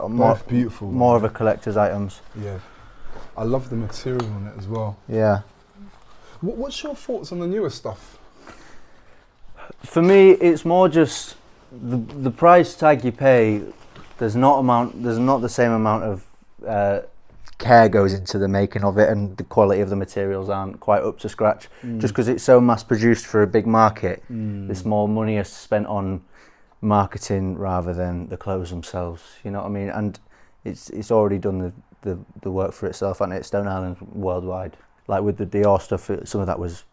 beautiful. More of a collector's items. Yeah. I love the material on it as well. Yeah. What's your thoughts on the newer stuff? For me, it's more just the price tag you pay. There's not the same amount of care goes into the making of it, and the quality of the materials aren't quite up to scratch. Just because it's so mass produced for a big market, there's more money is spent on marketing rather than the clothes themselves. You know what I mean? And it's already done the work for itself, and it's Stone Island worldwide. Like with the Dior stuff, some of that was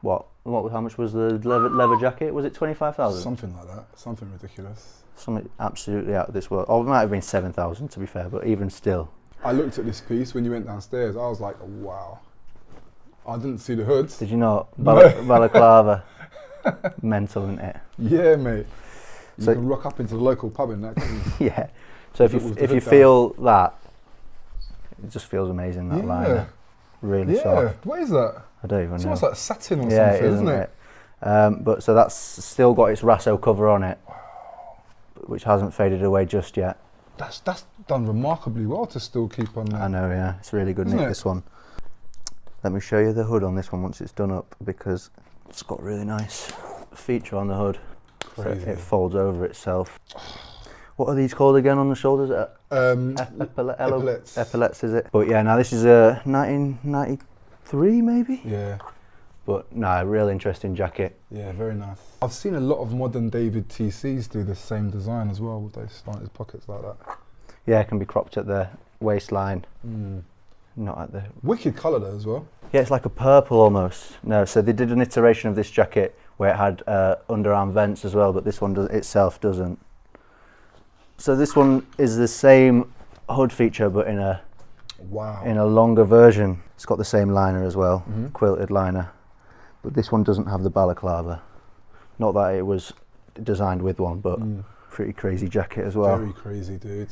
how much was the leather jacket? Was it 25,000? Something like that. Something ridiculous. Something absolutely out of this world. Or it might have been 7,000 to be fair, but even still. I looked at this piece when you went downstairs. I was like, oh, wow. I didn't see the hoods. Did you not? Balaclava. Mental, isn't it? Yeah, mate. You So- can rock up into the local pub in that. Yeah. So if you feel that, it just feels amazing, that liner. Really soft. What is that? I don't even It's know. almost like satin or Yeah, something, isn't it? But so that's still got its Rasso cover on it, which hasn't faded away just yet. That's done remarkably well to still keep on there. I know, yeah. It's really good, Isn't Nick, it? this one. Let me show you the hood on this one once it's done up, because it's got a really nice feature on the hood. So Crazy. it folds over itself. What are these called again on the shoulders? Epaulets. Epaulets, is it? But yeah, now this is a 1993 maybe? Yeah, But no, real interesting jacket. yeah, very nice. I've seen a lot of modern David TCs do the same design as well, with those slanted pockets like that. Yeah, it can be cropped at the waistline, Mm. not at the... Wicked colour though as well. Yeah, it's like a purple almost. No, so they did an iteration of this jacket where it had underarm vents as well, but this one itself doesn't. So this one is the same hood feature, but in a Wow. longer version. It's got the same liner as well, Mhm. quilted liner, but this one doesn't have the balaclava. Not that it was designed with one, but pretty crazy jacket as well. Very crazy, dude.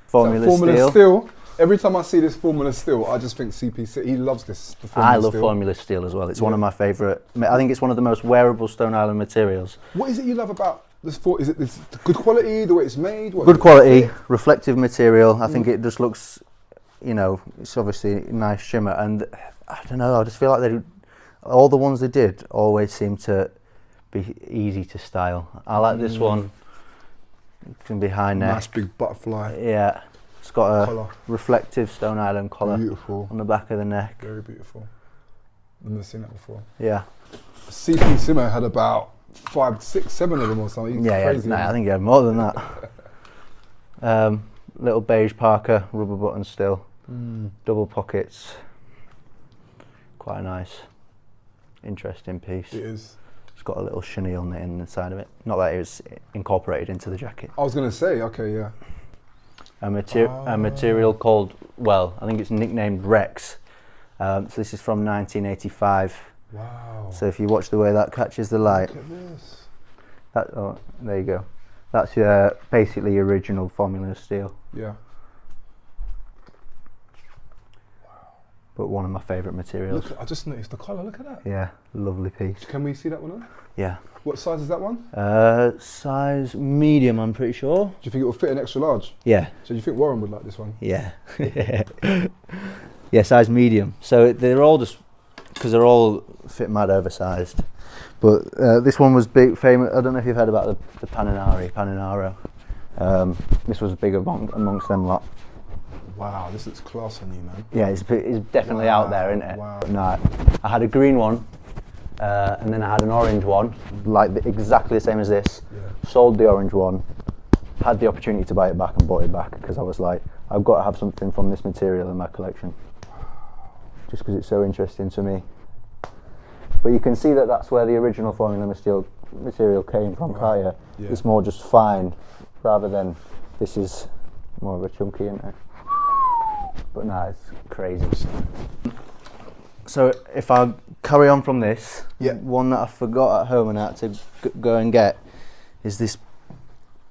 Formula steel. Steel. Every time I see this Formula Steel, I just think CPC. He loves this. The Formula I love Steel. Formula steel as well. It's one of my favourite. I think it's one of the most wearable Stone Island materials. What is it you love about this? Is it this good quality, the way it's made? What Good is it? quality, reflective material. I think it just looks, you know, it's obviously a nice shimmer, and I don't know, I just feel like all the ones they did always seem to be easy to style. I like this one. It can be high neck. Nice big butterfly Yeah, it's got a collar. reflective Stone Island collar Beautiful. on the back of the neck. Very beautiful. I've never seen that before. Yeah, CP Simmer had about 5, 6, 7 of them or something. He's crazy. I think he had more than that. Little beige parka, rubber button still, double pockets. Quite a nice, interesting piece. It is. It's got a little chenille knit in the side of it. Not that it was incorporated into the jacket. I was going to say, okay, yeah. A material called, well, I think it's nicknamed Rex. So this is from 1985. Wow. So if you watch the way that catches the light, Look at this. oh, there you go. That's basically original Formula steel, Yeah. but one of my favourite materials. Look, I just noticed the collar. Look at that. Yeah, lovely piece. Can we see that one on? Yeah. What size is that one? Size medium, I'm pretty sure. Do you think it will fit an extra large? Yeah. So you think Warren would like this one? Yeah. Yeah, size medium. So they're all just, because they're all fit mad oversized. But this one was big, famous. I don't know if you've heard about the Paninaro. This was big amongst them lot. Wow, this looks class on you, man. Yeah, it's definitely out there, isn't it? Wow. But no, I had a green one, and then I had an orange one, like exactly the same as this. Yeah. Sold the orange one, had the opportunity to buy it back and bought it back because I was like, I've got to have something from this material in my collection, just because it's so interesting to me. But you can see that that's where the original Formula material came from, can't you? Yeah. It's more just fine, rather than this is more of a chunky, isn't it? But no, it's crazy. So if I carry on from this, Yeah. one that I forgot at home and I had to go and get is this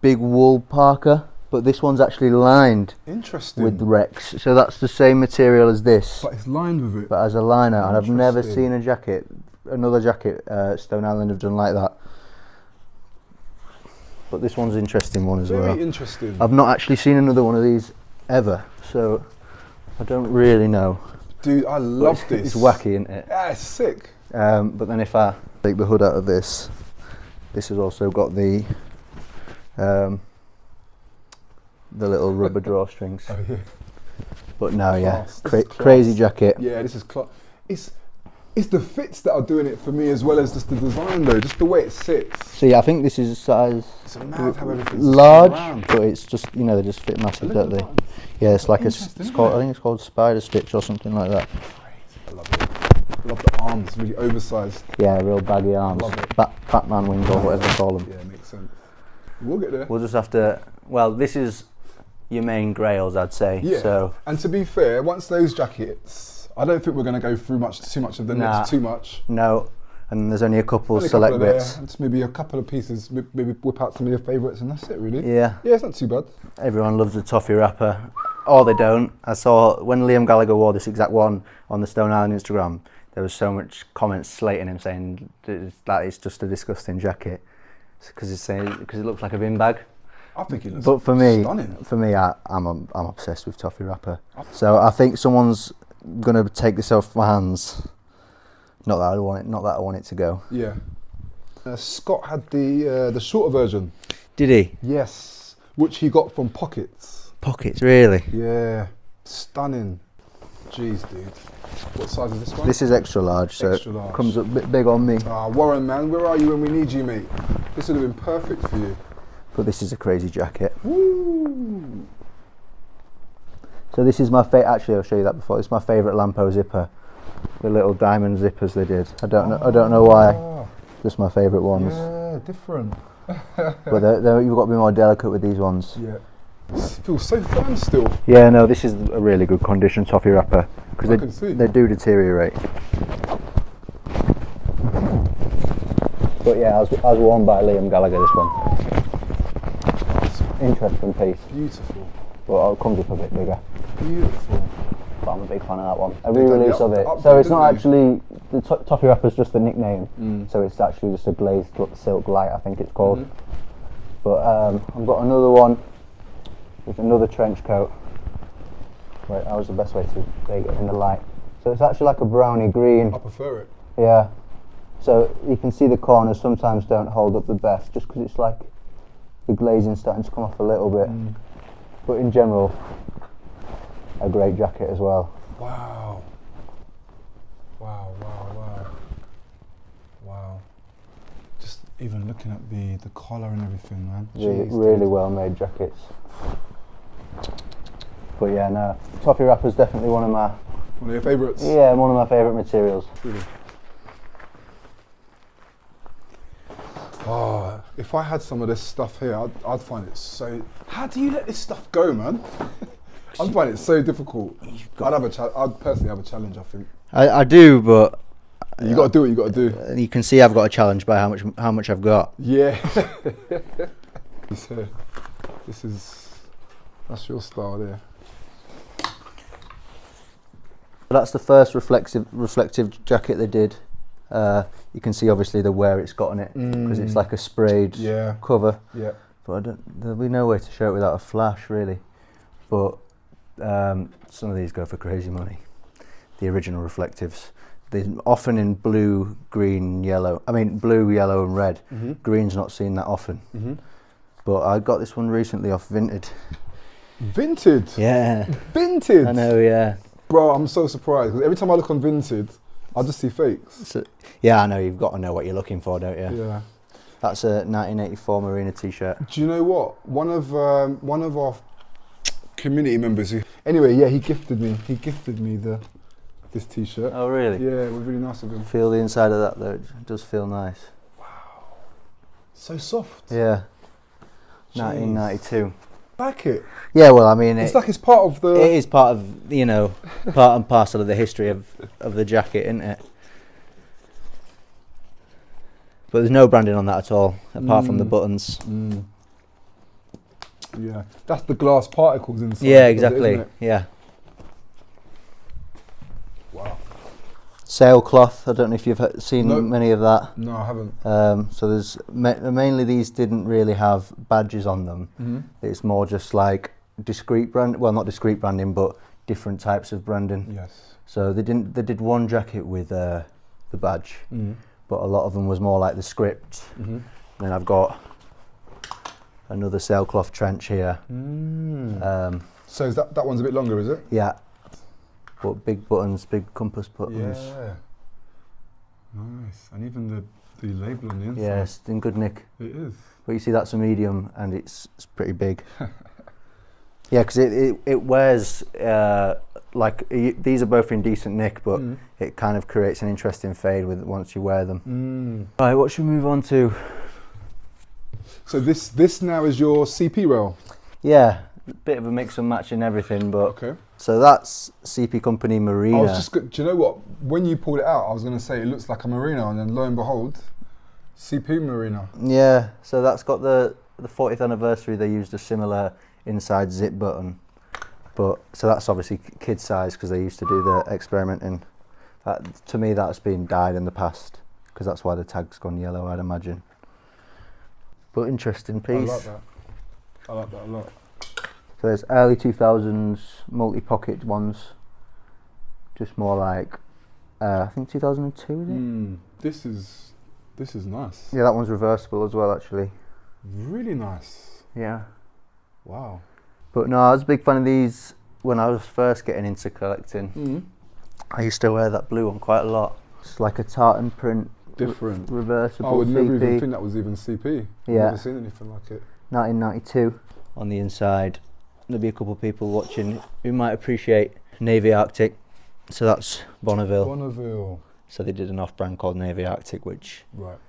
big wool parka, but this one's actually lined Interesting. with Rex. So that's the same material as this, But it's lined with it. but as a liner, and I've never Interesting. seen another jacket Stone Island have done like that. But this one's an interesting one as Very well. interesting. I've not actually seen another one of these ever, so I don't really know. Dude, I love But this. It's wacky, isn't it? Yeah, it's sick. But then if I take the hood out of this, this has also got the little rubber drawstrings. Oh, yeah. But no, yeah, Class. This is class. crazy jacket. Yeah, this is class. It's the fits that are doing it for me as well as just the design though, just the way it sits. See, I think this is size It's mad how everything's large, around. but it's just, you know, they just fit massive, Look don't at the they? buttons. Yeah, it's like Interesting, it's called, I isn't think it's called spider stitch or something like that. I love it. I love the arms, really oversized. Yeah, real baggy arms. love it. Batman wings or whatever they call them. Yeah, makes sense. We'll get there. We'll just have to, well, this is your main grails, I'd say. Yeah. So, And to be fair, once those jackets, I don't think we're going to go through too much of the knits too much. no, and there's only a couple Only a select couple of bits. there, and maybe a couple of pieces, maybe whip out some of your favourites and that's it really. Yeah. Yeah, it's not too bad. Everyone loves the Toffee wrapper, or they don't. I saw when Liam Gallagher wore this exact one on the Stone Island Instagram, there was so much comments slating him saying that it's just a disgusting jacket because it looks like a bin bag. I think it looks But for me, stunning. I'm obsessed with Toffee wrapper. So I think someone's gonna take this off my hands. Not that I want it to go. Yeah. Scott had the shorter version. Did he? Yes, which he got from Pockets. Pockets, really? Yeah, stunning. Jeez, dude. What size is this one? This is extra large, so Extra large. it comes up a bit big on me. Ah, Warren, man, where are you when we need you, mate? This would have been perfect for you. But this is a crazy jacket. Woo! So this is my actually I'll show you that before. This is my favourite Lampo zipper. The little diamond zippers they did. I don't know why. Ah, Just my favourite ones. yeah, different. But you've got to be more delicate with these ones. Yeah. This feels so firm still. Yeah, no, this is a really good condition Toffee wrapper I can see. they do deteriorate. But yeah, I was worn by Liam Gallagher, this one. Interesting piece. Beautiful. But it comes up a bit bigger. Beautiful. But I'm a big fan of that one. A They've done re-release the of it. update, So it's not didn't they? actually, the Toffee wrapper is just the nickname. So it's actually just a glazed silk light, I think it's called. But I've got another one with another trench coat. Right, that was the best way to make it in the light. So it's actually like a browny green. I prefer it. Yeah. So you can see the corners sometimes don't hold up the best just because it's like the glazing starting to come off a little bit. But in general, a great jacket as well. Wow. Wow, wow, wow. Wow. Just even looking at the collar and everything, man. Jeez, Really dude. well made jackets. But yeah, no, Toffee wrapper's definitely one of my favourites? Yeah, one of my favourite materials. Really? Oh, if I had some of this stuff here, I'd find it so... How do you let this stuff go, man? I'd find it so difficult. I'd personally have a challenge, I think. I do, but You got to do what you got to do. you can see I've got a challenge by how much I've got. Yeah. That's your style there. That's the first reflective jacket they did. You can see obviously the wear it's got on it because it's like a sprayed cover. Yeah. But there'll be no way to show it without a flash, really. But some of these go for crazy money. The original reflectives. They're often in blue, green, yellow. I mean, blue, yellow, and red. Green's not seen that often. But I got this one recently off Vinted. Vinted? Yeah. Vinted? I know, yeah. Bro, I'm so surprised because every time I look on Vinted, I just see fakes. So, yeah, I know. You've got to know what you're looking for, don't you? Yeah. That's a 1984 Marina t-shirt. Do you know what? One of our community members anyway, yeah, he gifted me this t-shirt. Oh, really? Yeah, it was really nice of him. Feel the inside of that though. It does feel nice. Wow. So soft. Yeah. Jeez. 1992. Like it. Yeah, well, I mean, It's like it's part of the... It is part of, part and parcel of the history of the jacket, isn't it? But there's no branding on that at all, apart from the buttons. Yeah, that's the glass particles inside. Yeah, exactly. Isn't it? Yeah. Wow. Sailcloth. I don't know if you've seen many of that. No, I haven't. So there's mainly these didn't really have badges on them. It's more just like discrete brand. Well, not discrete branding, but different types of branding. Yes. So they did one jacket with the badge, but a lot of them was more like the script. Then I've got another sailcloth trench here. So is that one's a bit longer, is it? Yeah. But big buttons, big compass buttons. Yeah. Nice. And even the label on the inside. Yeah, it's in good nick. It is. But you see, that's a medium, and it's pretty big. Yeah, because it wears these are both in decent nick, but it kind of creates an interesting fade with once you wear them. Right, what should we move on to? So this now is your CP rail. Yeah, a bit of a mix and match in everything, but Okay. so that's CP Company Marina. I was just, do you know what? When you pulled it out, I was going to say it looks like a Merino, and then lo and behold, CP Merino. Yeah, so that's got the 40th anniversary. They used a similar inside zip button, but so that's obviously kid size because they used to do the experimenting. That, to me, that's been dyed in the past because that's why the tag's gone yellow, I'd imagine. But interesting piece. I like that. I like that a lot. So there's early 2000s multi-pocket ones, just more like I think 2002 is it? This is nice. Yeah, that one's reversible as well, actually. Really nice. Yeah. Wow. But no, I was a big fan of these when I was first getting into collecting. I used to wear that blue one quite a lot. It's like a tartan print. Different. Reversible I would never CP. even think that was even CP. I've Yeah. never seen anything like it. 1992. On the inside, there'll be a couple of people watching who might appreciate Navy Arctic. So that's Bonneville. Bonneville. So they did an off-brand called Navy Arctic, which Right.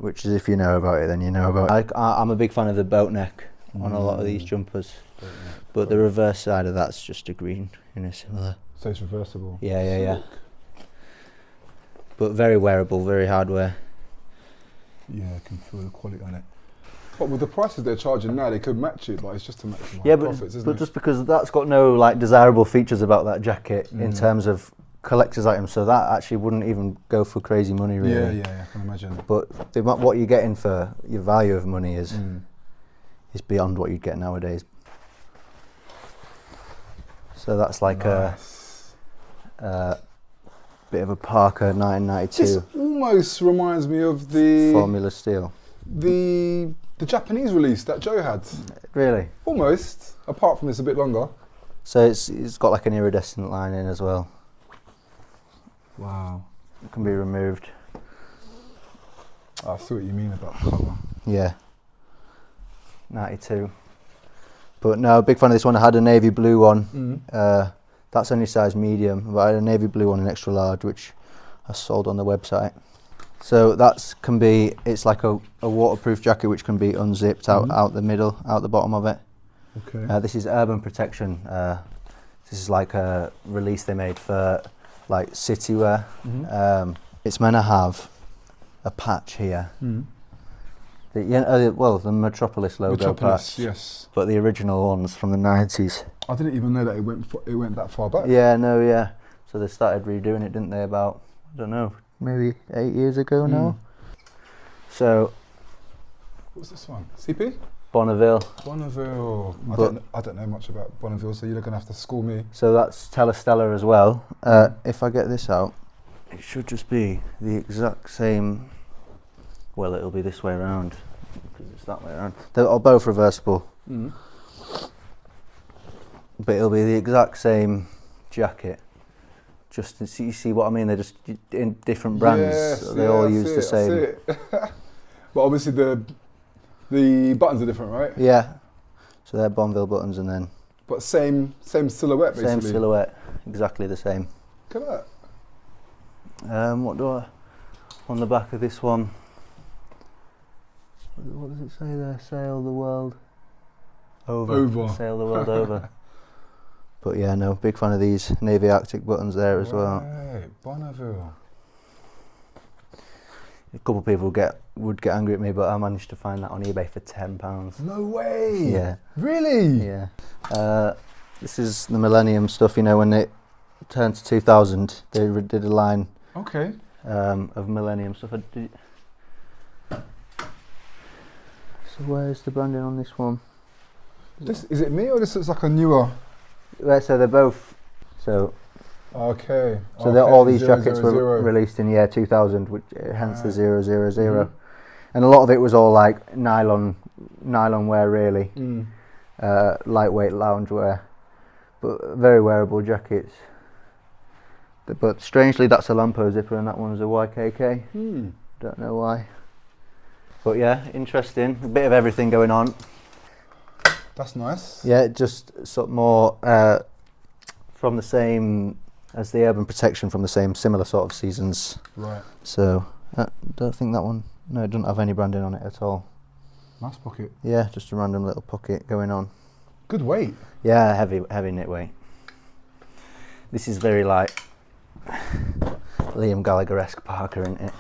is, if you know about it, then you know about it. I'm a big fan of the boat neck on a lot of these jumpers, but the reverse side of that's just a green, similar. So it's reversible. Yeah. But very wearable, very hardware. Yeah, I can feel the quality on it. But with the prices they're charging now, they could match it, but it's just to maximise profits, isn't it? Just because that's got no like desirable features about that jacket in terms of collector's items, so that actually wouldn't even go for crazy money, really. Yeah, I can imagine. But what you're getting for your value of money is beyond what you'd get nowadays. So that's like nice. a bit of a Parker 1992 This almost reminds me of the Formula Steel. the Japanese release that Joe had. Really? Almost, apart from it's a bit longer. So it's got like an iridescent line in as well. Wow. It can be removed. I see what you mean about colour. Yeah. 92. But no, big fan of this one. I had a navy blue one. That's only size medium, but I had a navy blue one in extra large, which I sold on the website. So it's like a waterproof jacket which can be unzipped out the middle, out the bottom of it. Okay. This is Urban Protection. This is like a release they made for like city wear. It's meant to have a patch here. The Metropolis logo patch. Yes. But the original ones from the 90s. I didn't even know that it went that far back. Yeah. So they started redoing it, didn't they, about, I don't know, maybe 8 years ago now. So. What's this one? CP? Bonneville. Bonneville. I don't know much about Bonneville, so you're going to have to school me. So that's Telestella as well. If I get this out, it should just be the exact same. Well, it'll be this way around because it's that way around. They're both reversible. But it'll be the exact same jacket. Just to see, you see what I mean? They're just in different brands. Yes, they all use the same. But obviously the buttons are different, right? Yeah. So they're Bonville buttons, and then. But same silhouette, basically. Same silhouette, exactly the same. Look at that. What do I? On the back of this one. What does it say there? Sail the world over. Sail the world over. But yeah, no, big fan of these Navy Arctic buttons there as well. Right, Bonneville. A couple of people would get angry at me, but I managed to find that on eBay for £10. No way. Yeah. Really? Yeah. This is the Millennium stuff. When it turned to 2000, they did a line. Okay. Of Millennium stuff. So where's the branding on this one? Is it me or this looks like a newer? So they're both. So. Okay. So all these jackets were released in year 2000, which hence the 000. And a lot of it was all like nylon wear, really. Lightweight lounge wear, but very wearable jackets. But strangely, that's a Lampo zipper and that one's a YKK. Hmm. Don't know why. But yeah, interesting. A bit of everything going on. That's nice. Yeah, just sort of more from the same as the Urban Protection, from the same similar sort of seasons. Right. So I don't think that one. No, it doesn't have any branding on it at all. Nice pocket. Yeah, just a random little pocket going on. Good weight. Yeah, heavy knit weight. This is very like Liam Gallagher-esque Parker, isn't it?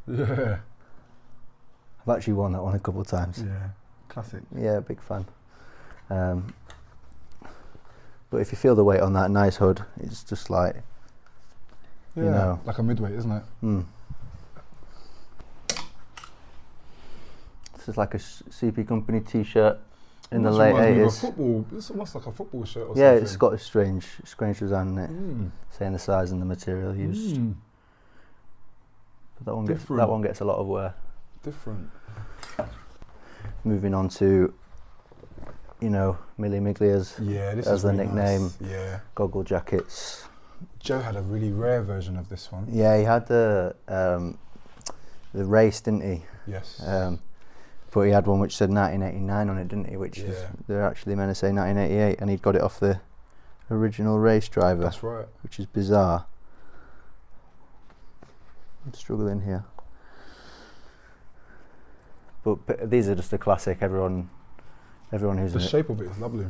Yeah. I've actually worn that one a couple of times. Yeah. Classic. Yeah, big fan. But if you feel the weight on that nice hood, it's just like, Yeah. you know. Like a midweight, isn't it? This is like a CP Company t-shirt in the This late reminds me of a 80s. football. It's almost like a football shirt or Yeah, something. it's got a strange design in it, Mm. saying the size and the material used. Mm. But that Different. one gets a lot of wear. Different. Moving on to, you know, Milli Miglia's Yeah, this as is the really nickname. Nice. Yeah. Goggle jackets. Joe had a really rare version of this one. Yeah, he had the race, didn't he? Yes. But he had one which said 1989 on it, didn't he? Which is, Yeah. they're actually meant to say 1988, and he'd got it off the original race driver, That's right. which is bizarre. I'm struggling here. But these are just a classic. Everyone who's The shape of it is lovely.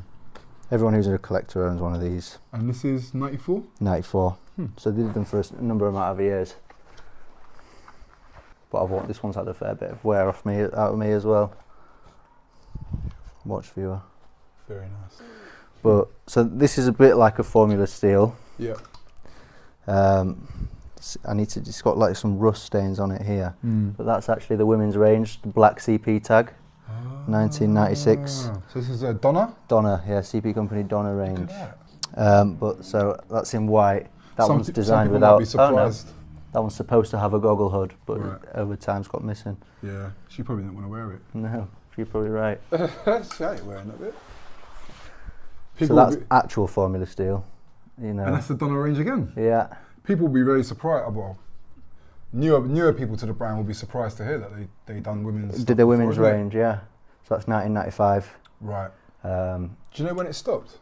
everyone who's a collector owns one of these. And this is 94? 94. So they did them for a number amount of years. But I've this one's had a fair bit of wear out of me as well. Watch viewer. Very nice. But so this is a bit like a Formula Steel. Yeah. It's got like some rust stains on it here. Mm. But that's actually the women's range, the black CP tag, 1996. So this is a Donna? Donna, yeah, CP Company Donna Look range. at that. But so that's in white. That Some one's some designed people without. might be surprised. No, that one's supposed to have a goggle hood, but Right. over time's got missing. Yeah, she probably didn't want to wear it. No, you're probably right. She ain't wearing that bit. So that's actual Formula Steel, you know. And that's the Donna range again. Yeah. People will be very surprised. Well, newer people to the brand will be surprised to hear that they done women's. Did stuff the before, women's isn't it? range, yeah. So that's 1995. Right. Um, Do you know when it stopped?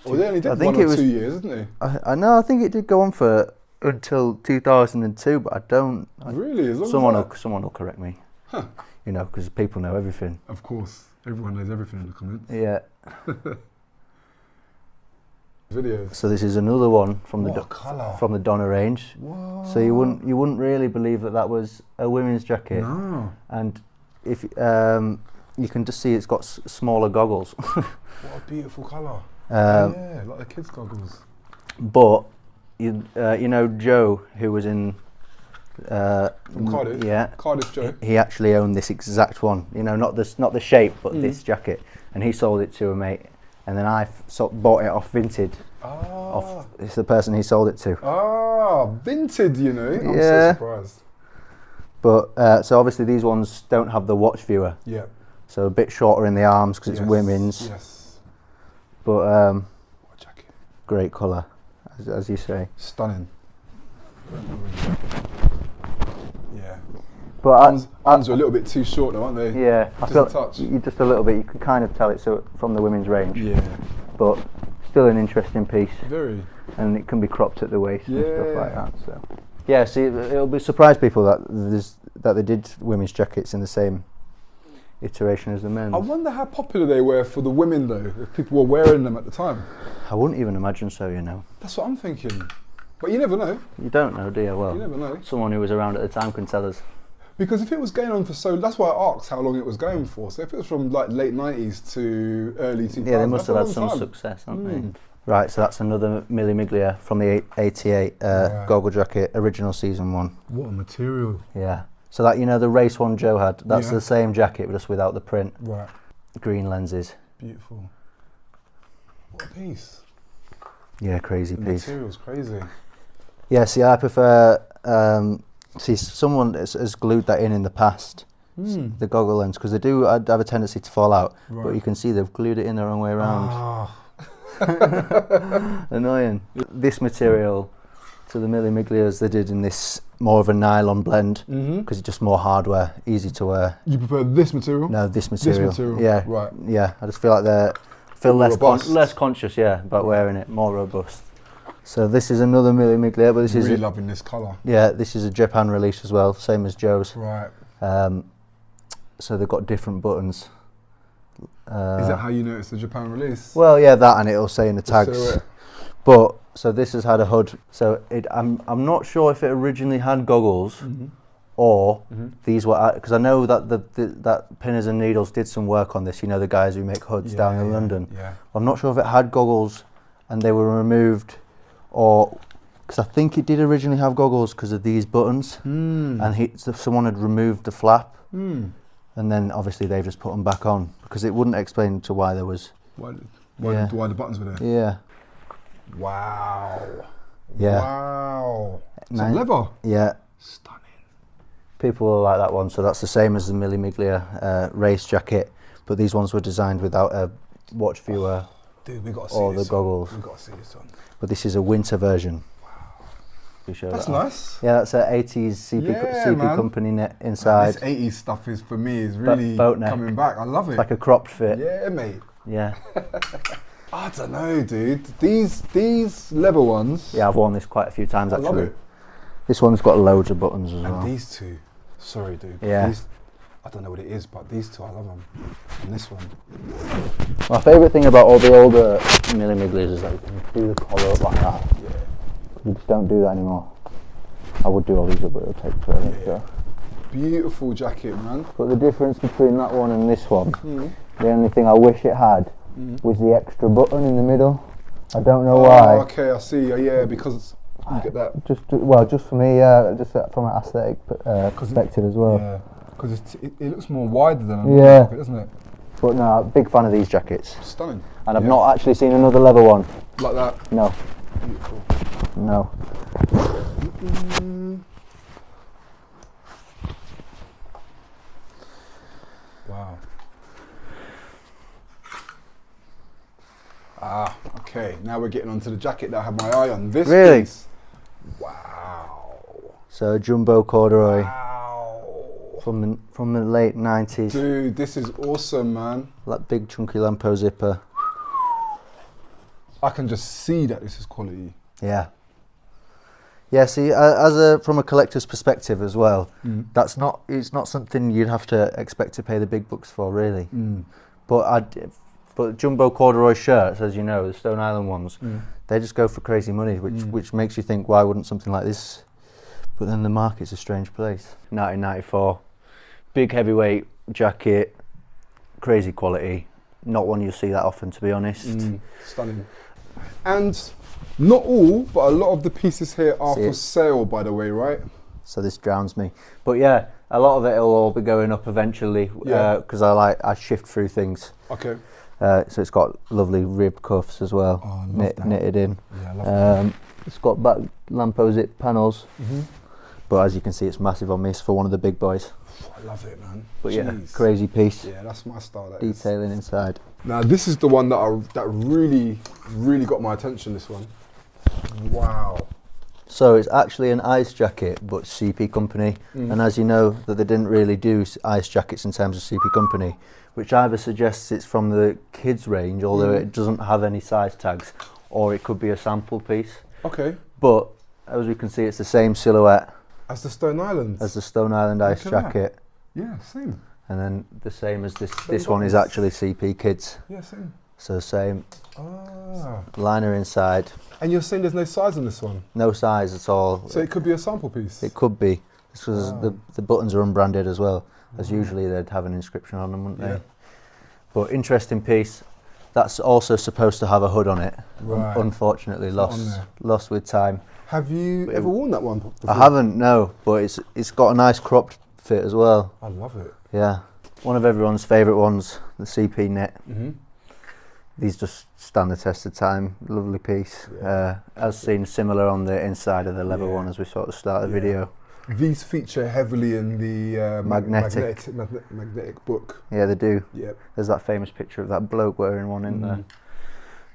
Well, they only did I think one it or was- 2 years, didn't they? I know. I think it did go on for until 2002, but I don't. Really? As long as Someone will correct me. You know, because people know everything. Of course, everyone knows everything in the comments. Yeah. Videos. So this is another one from What a colour. from the Donna range. What? So you wouldn't really believe that was a women's jacket. No. And if you can just see it's got smaller goggles. What a beautiful colour. Um, Yeah, like the kids' goggles. But you know Joe, who was in From Cardiff. Yeah. Cardiff Joe. He actually owned this exact one. You know, not the shape, but this jacket. And he sold it to a mate. And then I bought it off Vinted. It's the person he sold it to. Vinted, you know. I'm Yeah. so surprised. But so obviously these ones don't have the watch viewer. Yeah. So a bit shorter in the arms because Yes, it's women's. Yes. But What a jacket. great colour, as you say. Stunning. Yeah. But Arms are a little bit too short though, aren't they? yeah, I Just feel a touch. you just a little bit. You can kind of tell it's from the women's range. Yeah. But still an interesting piece, Very. and it can be cropped at the waist and stuff like Yeah. that. So yeah, see, it'll be surprise people that they did women's jackets in the same iteration as the men's. I wonder how popular they were for the women though, if people were wearing them at the time. I wouldn't even imagine so. You know, That's what I'm thinking. But you never know. you don't know, do you? Well, You never know. someone who was around at the time can tell us. Because if it was going on for that's why I asked how long it was going for. So if it was from like late 90s to early 2000s, Yeah, they must have had that's a some long time. success, haven't they? Right, so that's another Milli Miglia from the 88 Right. goggle jacket, original season one. What a material. Yeah. So that, you know, the race one Joe had, that's Yeah. the same jacket, just without the print. Right. Green lenses. Beautiful. What a piece. Yeah, crazy The piece. material's crazy. Yeah, see, I prefer, someone has glued that in the past, the goggle lens, because they do have a tendency to fall out, but Right. you can see they've glued it in the wrong way around. Ah. Annoying. This material, to the Milli Miglias, they did in this more of a nylon blend because it's just more hardware, easy to wear. You prefer this material? No, this material. This material. Yeah, Right. Yeah, I just feel like they're less conscious, yeah, about wearing it, more robust. So this is another Milli Miglia, but this is really loving this colour. Yeah, this is a Japan release as well, same as Joe's. Right. So they've got different buttons. Is that how you know it's the Japan release? Well, yeah, that, and it'll say in the tags. But so this has had a hood. So I'm not sure if it originally had goggles or these were, because I know that that Pinners and Needles did some work on this. You know, the guys who make hoods down in London. Yeah. I'm not sure if it had goggles and they were removed, or because I think it did originally have goggles because of these buttons, and someone had removed the flap, and then obviously they've just put them back on because it wouldn't explain to why there was. Why the buttons were there? Yeah. Wow. Yeah. Wow. It's leather. Yeah. Stunning. People will like that one. So that's the same as the Milli Miglia race jacket, but these ones were designed without a watch viewer Dude, we got to see or this the goggles. We got to see this one. But this is a winter version. Wow. That's nice. Yeah, that's an 80s CP company knit inside. Man, this 80s stuff is, for me, is really coming back. I love it. It's like a cropped fit. Yeah, mate. Yeah. I don't know, dude. These leather ones. Yeah, I've worn this quite a few times actually. I love it. This one's got loads of buttons as well. And these two. Sorry, dude. Yeah. I don't know what it is, but these two, I love them. And this one. My favourite thing about all the older Milli Miglias is that you can do the collar up like that. Yeah. You just don't do that anymore. I would do all these up, but it'll take forever. Yeah. So. Beautiful jacket, man. But the difference between that one and this one, the only thing I wish it had was the extra button in the middle. I don't know why. Okay, I see. Yeah, because you get that. Just for me, just from an aesthetic perspective as well. Yeah, because it looks more wider than a normal jacket, doesn't it? But no, big fan of these jackets. Stunning. And I've not actually seen another leather one. Like that? No. Beautiful. No. Wow. Okay. Now we're getting onto the jacket that I have my eye on. This piece. Wow. So jumbo corduroy. Wow. From the late 90s. Dude, this is awesome, man. That big chunky Lampo zipper. I can just see that this is quality. Yeah. Yeah, see, from a collector's perspective as well, it's not something you'd have to expect to pay the big bucks for, really. But jumbo corduroy shirts, as you know, the Stone Island ones, they just go for crazy money, which makes you think, why wouldn't something like this? But then the market's a strange place. 1994, big heavyweight jacket, crazy quality. Not one you'll see that often, to be honest. Stunning. And not all, but a lot of the pieces here are for sale, by the way, right? So this drowns me. But yeah, a lot of it will all be going up eventually because I shift through things. Okay. So it's got lovely rib cuffs as well, knitted in. Yeah, I love that. It's got back Lampo zip panels, but as you can see, it's massive on me. It's for one of the big boys. I love it, man. But yeah, crazy piece. Yeah, that's my style. Detailing inside. Now this is the one that really got my attention. This one. Wow. So it's actually an ice jacket, but CP company. And as you know, that they didn't really do ice jackets in terms of CP company, which either suggests it's from the kids range, although it doesn't have any size tags, or it could be a sample piece. Okay. But as we can see, it's the same silhouette as the Stone Island. As the Stone Island ice jacket. Yeah, same. And then the same as this. This one is actually CP Kids. Yeah, same. So same. Liner inside. And you're saying there's no size on this one? No size at all. So it could be a sample piece? It could be. Because the buttons are unbranded as well. As usually they'd have an inscription on them, wouldn't they? But interesting piece. That's also supposed to have a hood on it. Right. Unfortunately, lost with time. Have you ever worn that one before? I haven't, no. But it's got a nice cropped fit as well. I love it. Yeah. One of everyone's favourite ones, the CP knit. These just stand the test of time. Lovely piece. As seen similar on the inside of the leather one as we saw at the start of the video. These feature heavily in the magnetic book. Yeah, they do. Yep. There's that famous picture of that bloke wearing one in there.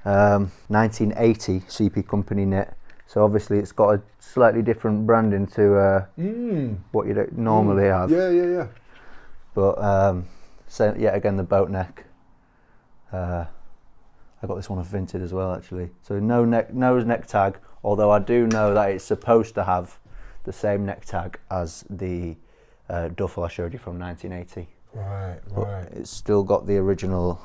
1980 CP Company knit. So obviously it's got a slightly different branding to what you don't normally have. Yeah. But so yet again, the boat neck. I got this one off Vinted as well, actually. So no neck tag, although I do know that it's supposed to have the same neck tag as the duffel I showed you from 1980. Right. But it's still got the original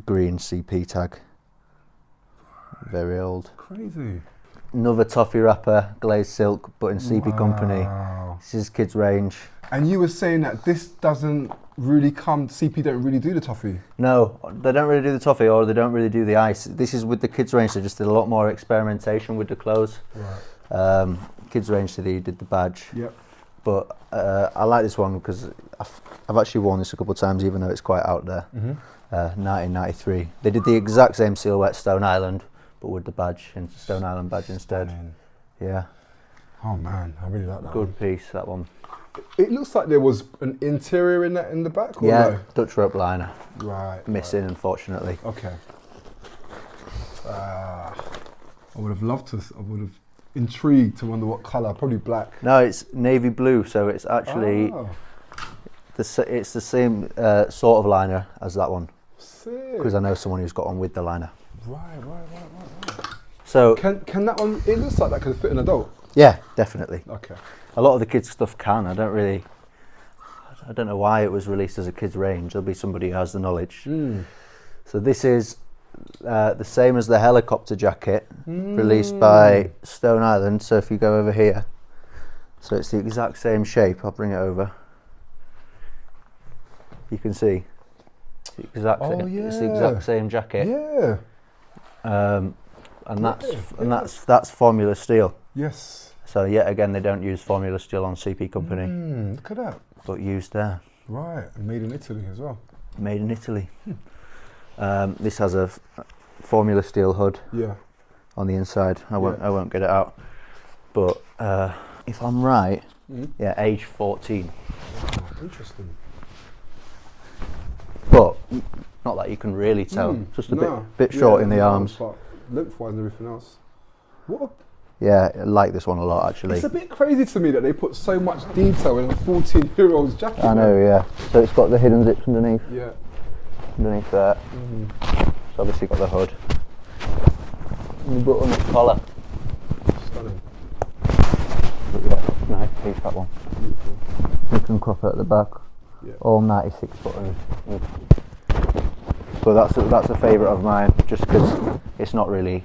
green CP tag. Very old. Crazy. Another Toffee wrapper, glazed silk, but in CP Company. This is kids range. And you were saying that this doesn't really come, CP don't really do the Toffee? No, they don't really do the Toffee, or they don't really do the ice. This is with the kids range, they just did a lot more experimentation with the clothes. Right. Kids range, they did the badge. Yep. But I like this one because I've actually worn this a couple of times, even though it's quite out there. 1993. They did the exact same silhouette, Stone Island, but with the badge, Stone Island badge instead. Yeah. Oh man, I really like that. Good piece, that one. It looks like there was an interior in that in the back, or Yeah, no? Dutch rope liner. Right. Missing, unfortunately. Okay. I would have loved to. I would have intrigued to wonder what colour. Probably black. No, it's navy blue, so it's actually it's the same sort of liner as that one. Sick. Because I know someone who's got one with the liner. Right. So can that one? It looks like that could fit an adult. yeah, definitely. Okay. A lot of the kids stuff can. I don't know why it was released as a kids range. There'll be somebody who has the knowledge. So this is the same as the helicopter jacket released by Stone Island. So if you go over here, so it's the exact same shape. I'll bring it over. You can see it's the exact same jacket. Yeah. And that's formula steel. Yes. So yet again, they don't use formula steel on CP Company, Look at that. but used there. Right, and made in Italy as well. Made in Italy. This has a formula steel hood on the inside. I won't get it out. But if I'm right, age 14. Oh, interesting. But not that you can really tell. Just a bit short in the arms. But lengthwise and everything else. What? Yeah, I like this one a lot, actually. It's a bit crazy to me that they put so much detail in a 14-year-old's jacket. I know, yeah. So it's got the hidden zips underneath. Yeah. Underneath there. It's obviously got the hood. And the button-up collar. Stunning. But yeah, nice piece, that one. Beautiful. You can crop it at the back. Yeah. All 96 buttons. But that's a favourite of mine, just because it's not really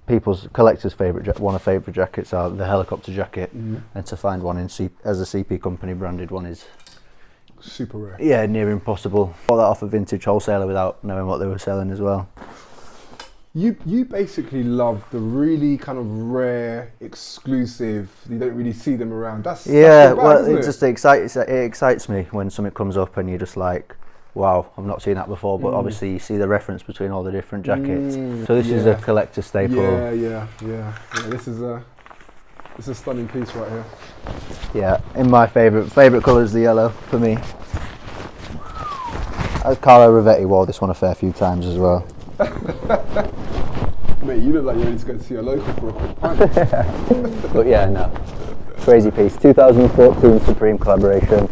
people's collectors' one of favourite jackets are the helicopter jacket, and to find one as a CP Company branded one is super rare. Yeah, near impossible. Bought that off a vintage wholesaler without knowing what they were selling as well. You basically love the really kind of rare, exclusive. You don't really see them around. That's well, it just excites me when something comes up and you're just like, wow, I've not seen that before. But obviously, you see the reference between all the different jackets. So this is a collector staple. Yeah. This is a stunning piece right here. Yeah, in my favourite colour is the yellow for me. As Carlo Rivetti wore this one a fair few times as well. Mate, you look like you're ready to go to see a local for a quick pint. But yeah, no. Crazy piece. 2014 Supreme collaboration.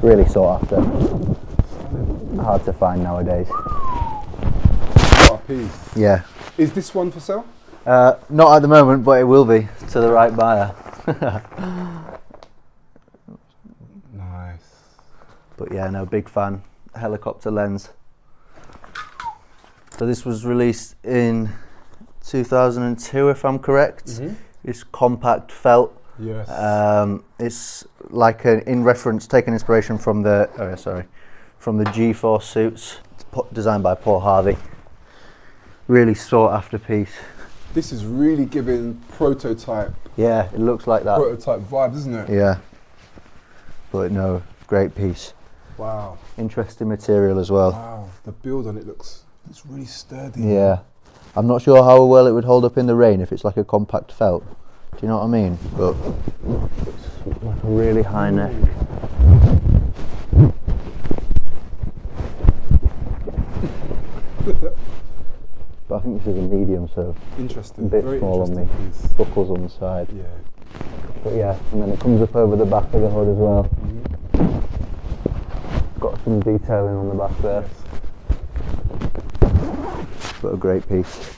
Really sought after. Hard to find nowadays. What a piece. Yeah. Is this one for sale? Not at the moment, but it will be to the right buyer. Nice. But yeah, no, big fan. Helicopter lens. So this was released in 2002, if I'm correct. It's compact felt. Yes. It's like taking inspiration from the G-Force suits. It's designed by Paul Harvey. Really sought after piece. This is really giving prototype. Yeah, it looks like that. Prototype vibes, isn't it? Yeah. But no, great piece. Wow. Interesting material as well. Wow. The build on it looks really sturdy. Yeah. I'm not sure how well it would hold up in the rain if it's like a compact felt. Do you know what I mean? But it's like a really high neck. But I think this is a medium, so Interesting. a bit Very small on the interesting piece. buckles on the side. Yeah. But yeah, and then it comes up over the back of the hood as well. Got some detailing on the back there. Yes. But a great piece.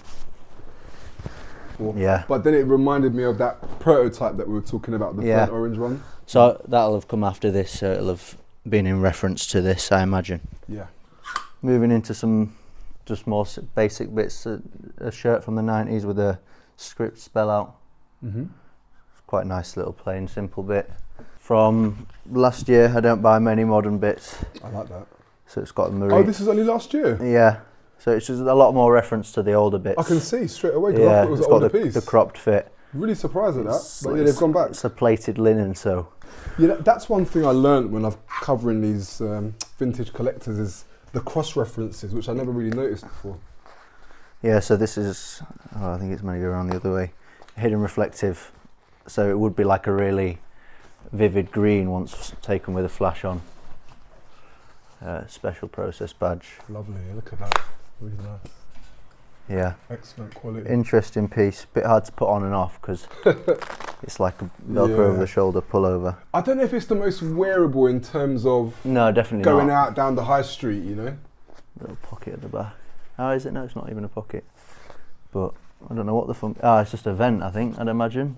Cool. Yeah. But then it reminded me of that prototype that we were talking about, the burnt orange one. So that'll have come after this, so it'll have been in reference to this, I imagine. Yeah. Moving into some just more basic bits, a shirt from the 90s with a script spell out. It's quite a nice little plain simple bit. From last year, I don't buy many modern bits. I like that. So it's got a marine. Oh, this is only last year? Yeah. So it's just a lot more reference to the older bits. I can see straight away, because I Yeah, thought it was it's an older got piece. the cropped fit. Really surprised at that, but yeah, they've gone back. It's a plated linen, so. Yeah, that's one thing I learned when I'm covering these vintage collectors is the cross references, which I never really noticed before. Yeah, so this is, I think it's maybe around the other way. Hidden reflective, so it would be like a really vivid green once taken with a flash on. Special process badge. Lovely, look at that, really nice. Yeah. Excellent quality. Interesting piece, bit hard to put on and off because it's like a Velcro over the shoulder pullover. I don't know if it's the most wearable in terms of No, definitely going not. out down the high street, you know? Little pocket at the back. Oh, is it? No, it's not even a pocket. But I don't know what the fun. Ah, it's just a vent, I think, I'd imagine.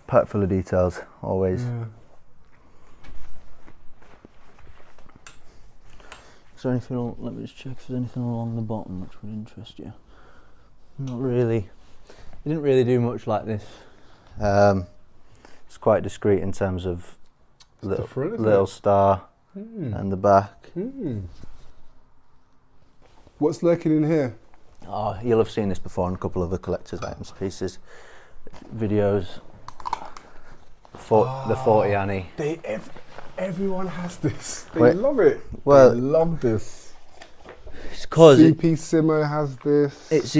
Packed full of details, always. Yeah. Is there anything, let me just check if there's anything along the bottom which would interest you. Not really. They didn't really do much like this. It's quite discreet in terms of little star and the back. What's lurking in here? Oh, you'll have seen this before in a couple of the collector's items pieces, videos. The 40 Annie. Everyone has this. They love it. Well, they love this. It's because CP Simo has this. it's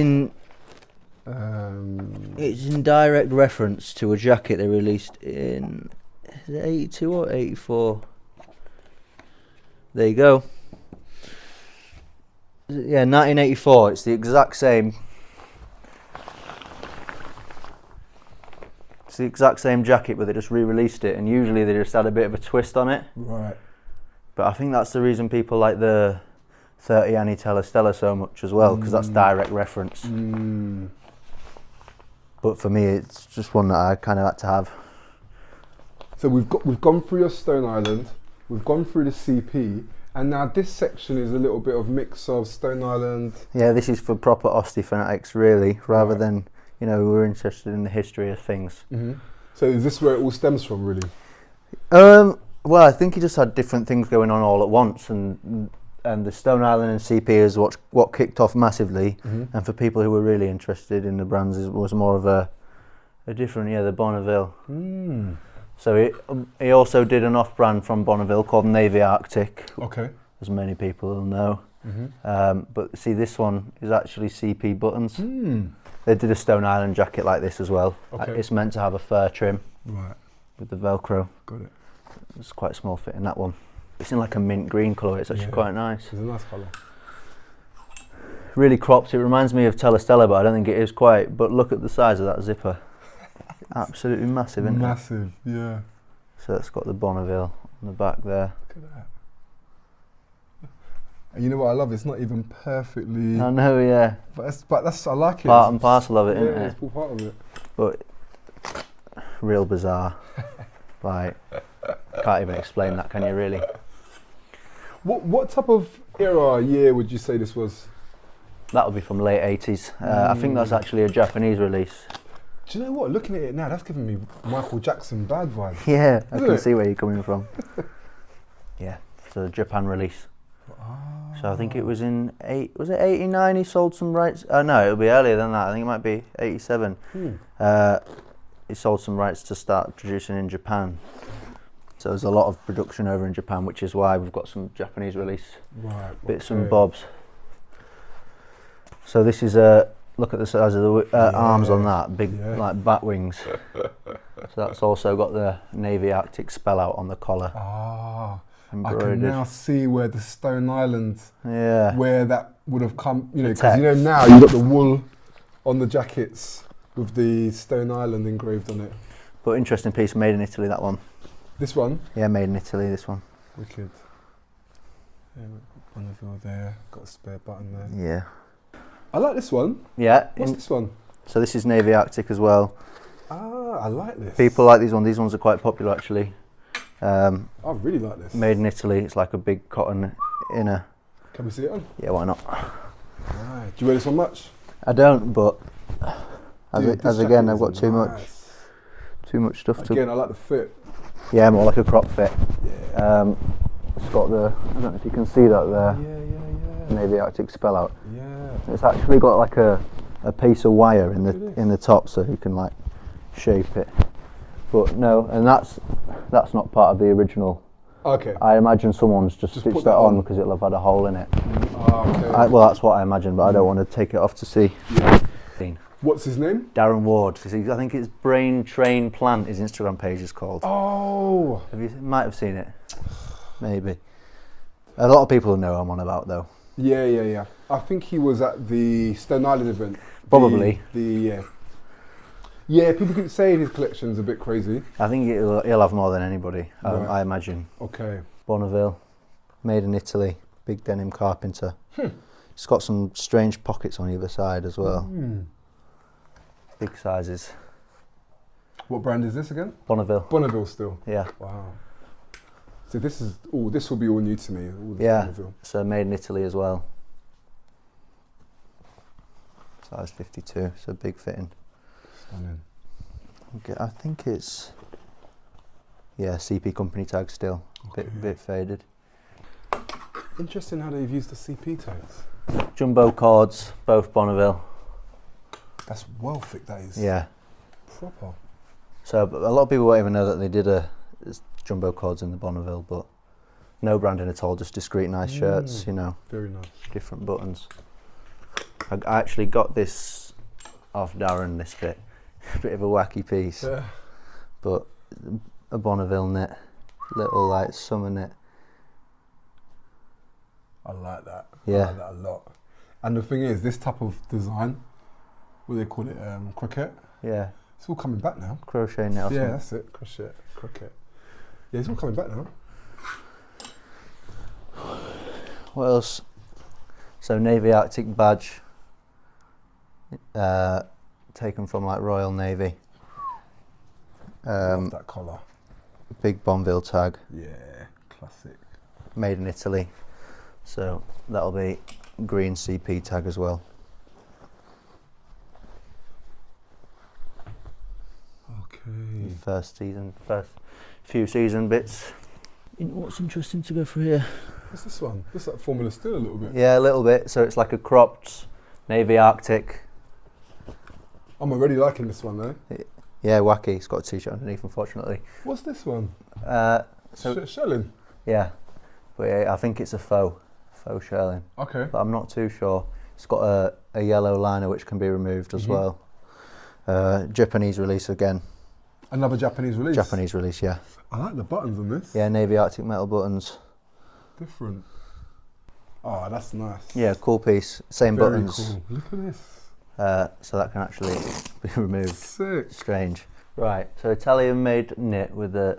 in direct reference to a jacket they released in, is it 82 or 84? There you go. Yeah, 1984. It's the exact same. It's the exact same jacket, but they just re-released it, and usually they just had a bit of a twist on it. Right. But I think that's the reason people like the 30 Annie Stella so much as well, because that's direct reference. But for me, it's just one that I kind of had to have. So we've gone through your Stone Island, we've gone through the CP, and now this section is a little bit of mix of Stone Island. Yeah, this is for proper Osti fanatics, really, rather than, you know, we're interested in the history of things. So is this where it all stems from, really? Well, I think he just had different things going on all at once, and the Stone Island and CP is what kicked off massively. And for people who were really interested in the brands, it was more of a different, the Bonville. So he also did an off-brand from Bonville called Navy Arctic. Okay. As many people will know. But see, this one is actually CP buttons. They did a Stone Island jacket like this as well. Okay. It's meant to have a fur trim. Right. With the Velcro. Got it. It's quite a small fit in that one. It's in like a mint green colour. It's actually quite nice. It's a nice colour. Really cropped. It reminds me of Stella, but I don't think it is quite. But look at the size of that zipper. Absolutely massive, isn't it? Massive, yeah. So it's got the Bonville on the back there. Look at that. And you know what I love? It's not even perfectly. I know, yeah. But that's I like it. Part and parcel of it, isn't Yeah, it? it's all part of it. But real bizarre. Like, can't even explain that, can you? Really? What type of year would you say this was? That would be from late 80s. I think that's actually a Japanese release. Do you know what? Looking at it now, that's giving me Michael Jackson bad vibes. Yeah, I Isn't can it? see where you're coming from. Yeah, it's a Japan release. So I think it was in was it 89 he sold some rights? No, it'll be earlier than that. I think it might be 87. He sold some rights to start producing in Japan. So there's a lot of production over in Japan, which is why we've got some Japanese release bits and bobs. So this is look at the size of the arms on that, big like bat wings. So that's also got the Navy Arctic spell out on the collar. I Embroidered. can now see where the Stone Island, Yeah. where that would have come, you know, because you know now you've got the wool on the jackets with the Stone Island engraved on it. But interesting piece, made in Italy, that one. This one? Yeah, made in Italy, this one. Wicked. Yeah, Bonville there, got a spare button there. Yeah. I like this one. Yeah. What's this one? So this is Navy Arctic as well. Ah, I like this. People like these ones. These ones are quite popular actually. I really like this. Made in Italy. It's like a big cotton inner. Can we see it on? Yeah, why not? Right. Do you wear this one much? I don't, but as again, I've got too much stuff to. Again, I like the fit. Yeah, more like a crop fit. Yeah. It's got the. I don't know if you can see that there. Yeah. Navy Arctic spell out. Yeah. It's actually got like a piece of wire in the top, so you can like shape it. But no, and that's not part of the original. Okay. I imagine someone's just stitched that on because it'll have had a hole in it. Okay. Well, that's what I imagine, but I don't want to take it off to see. Yeah. What's his name? Darren Ward. I think it's Brain Train Plant. His Instagram page is called. Oh. Might have seen it. Maybe. A lot of people know I'm on about though. Yeah. I think he was at the Stone Island event. Probably. Yeah, people keep saying his collection's a bit crazy. I think he'll have more than anybody. Right. I imagine. Okay. Bonville, made in Italy, big denim carpenter. It's got some strange pockets on either side as well. Big sizes. What brand is this again? Bonneville. Bonneville still. Yeah. Wow. So this will be all new to me. All this Yeah. Bonneville. So made in Italy as well. Size 52. So big fitting. Stunning. Okay, I think it's CP company tag still. Okay. Bit faded. Interesting how they've used the CP tags. Jumbo cords, both Bonneville. That's well thick, that is. Yeah. Proper. So a lot of people won't even know that they did jumbo cords in the Bonneville, but no branding at all, just discreet nice shirts, you know. Very nice. Different buttons. I actually got this off Darren, this bit. A bit of a wacky piece. Yeah. But a Bonneville knit. Little like summer knit. I like that. Yeah. I like that a lot. And the thing is, this type of design, what do they call it, croquette? Yeah. It's all coming back now. Crochet knit or something. Yeah, that's it. Croquette. Yeah, it's all coming back now. What else? So Navy Arctic badge. Taken from like Royal Navy. Love that collar. Big Bonville tag. Yeah, classic. Made in Italy. So that'll be green CP tag as well. Okay. First few season bits. What's interesting to go through here? What's this one? This like Formula Still a little bit. Yeah, a little bit. So it's like a cropped Navy Arctic. I'm already liking this one though. Yeah, wacky. It's got a t-shirt underneath, unfortunately. What's this one? Shelling. Yeah, but yeah, I think it's a faux shelling. Okay. But I'm not too sure. It's got a yellow liner which can be removed as well. Japanese release again. Another Japanese release? Japanese release, yeah. I like the buttons on this. Yeah, Navy Arctic metal buttons. Different. Oh, that's nice. Yeah, cool piece. Same Very buttons. Cool. Look at this. So that can actually be removed. Sick. Strange. Right, so Italian made knit with a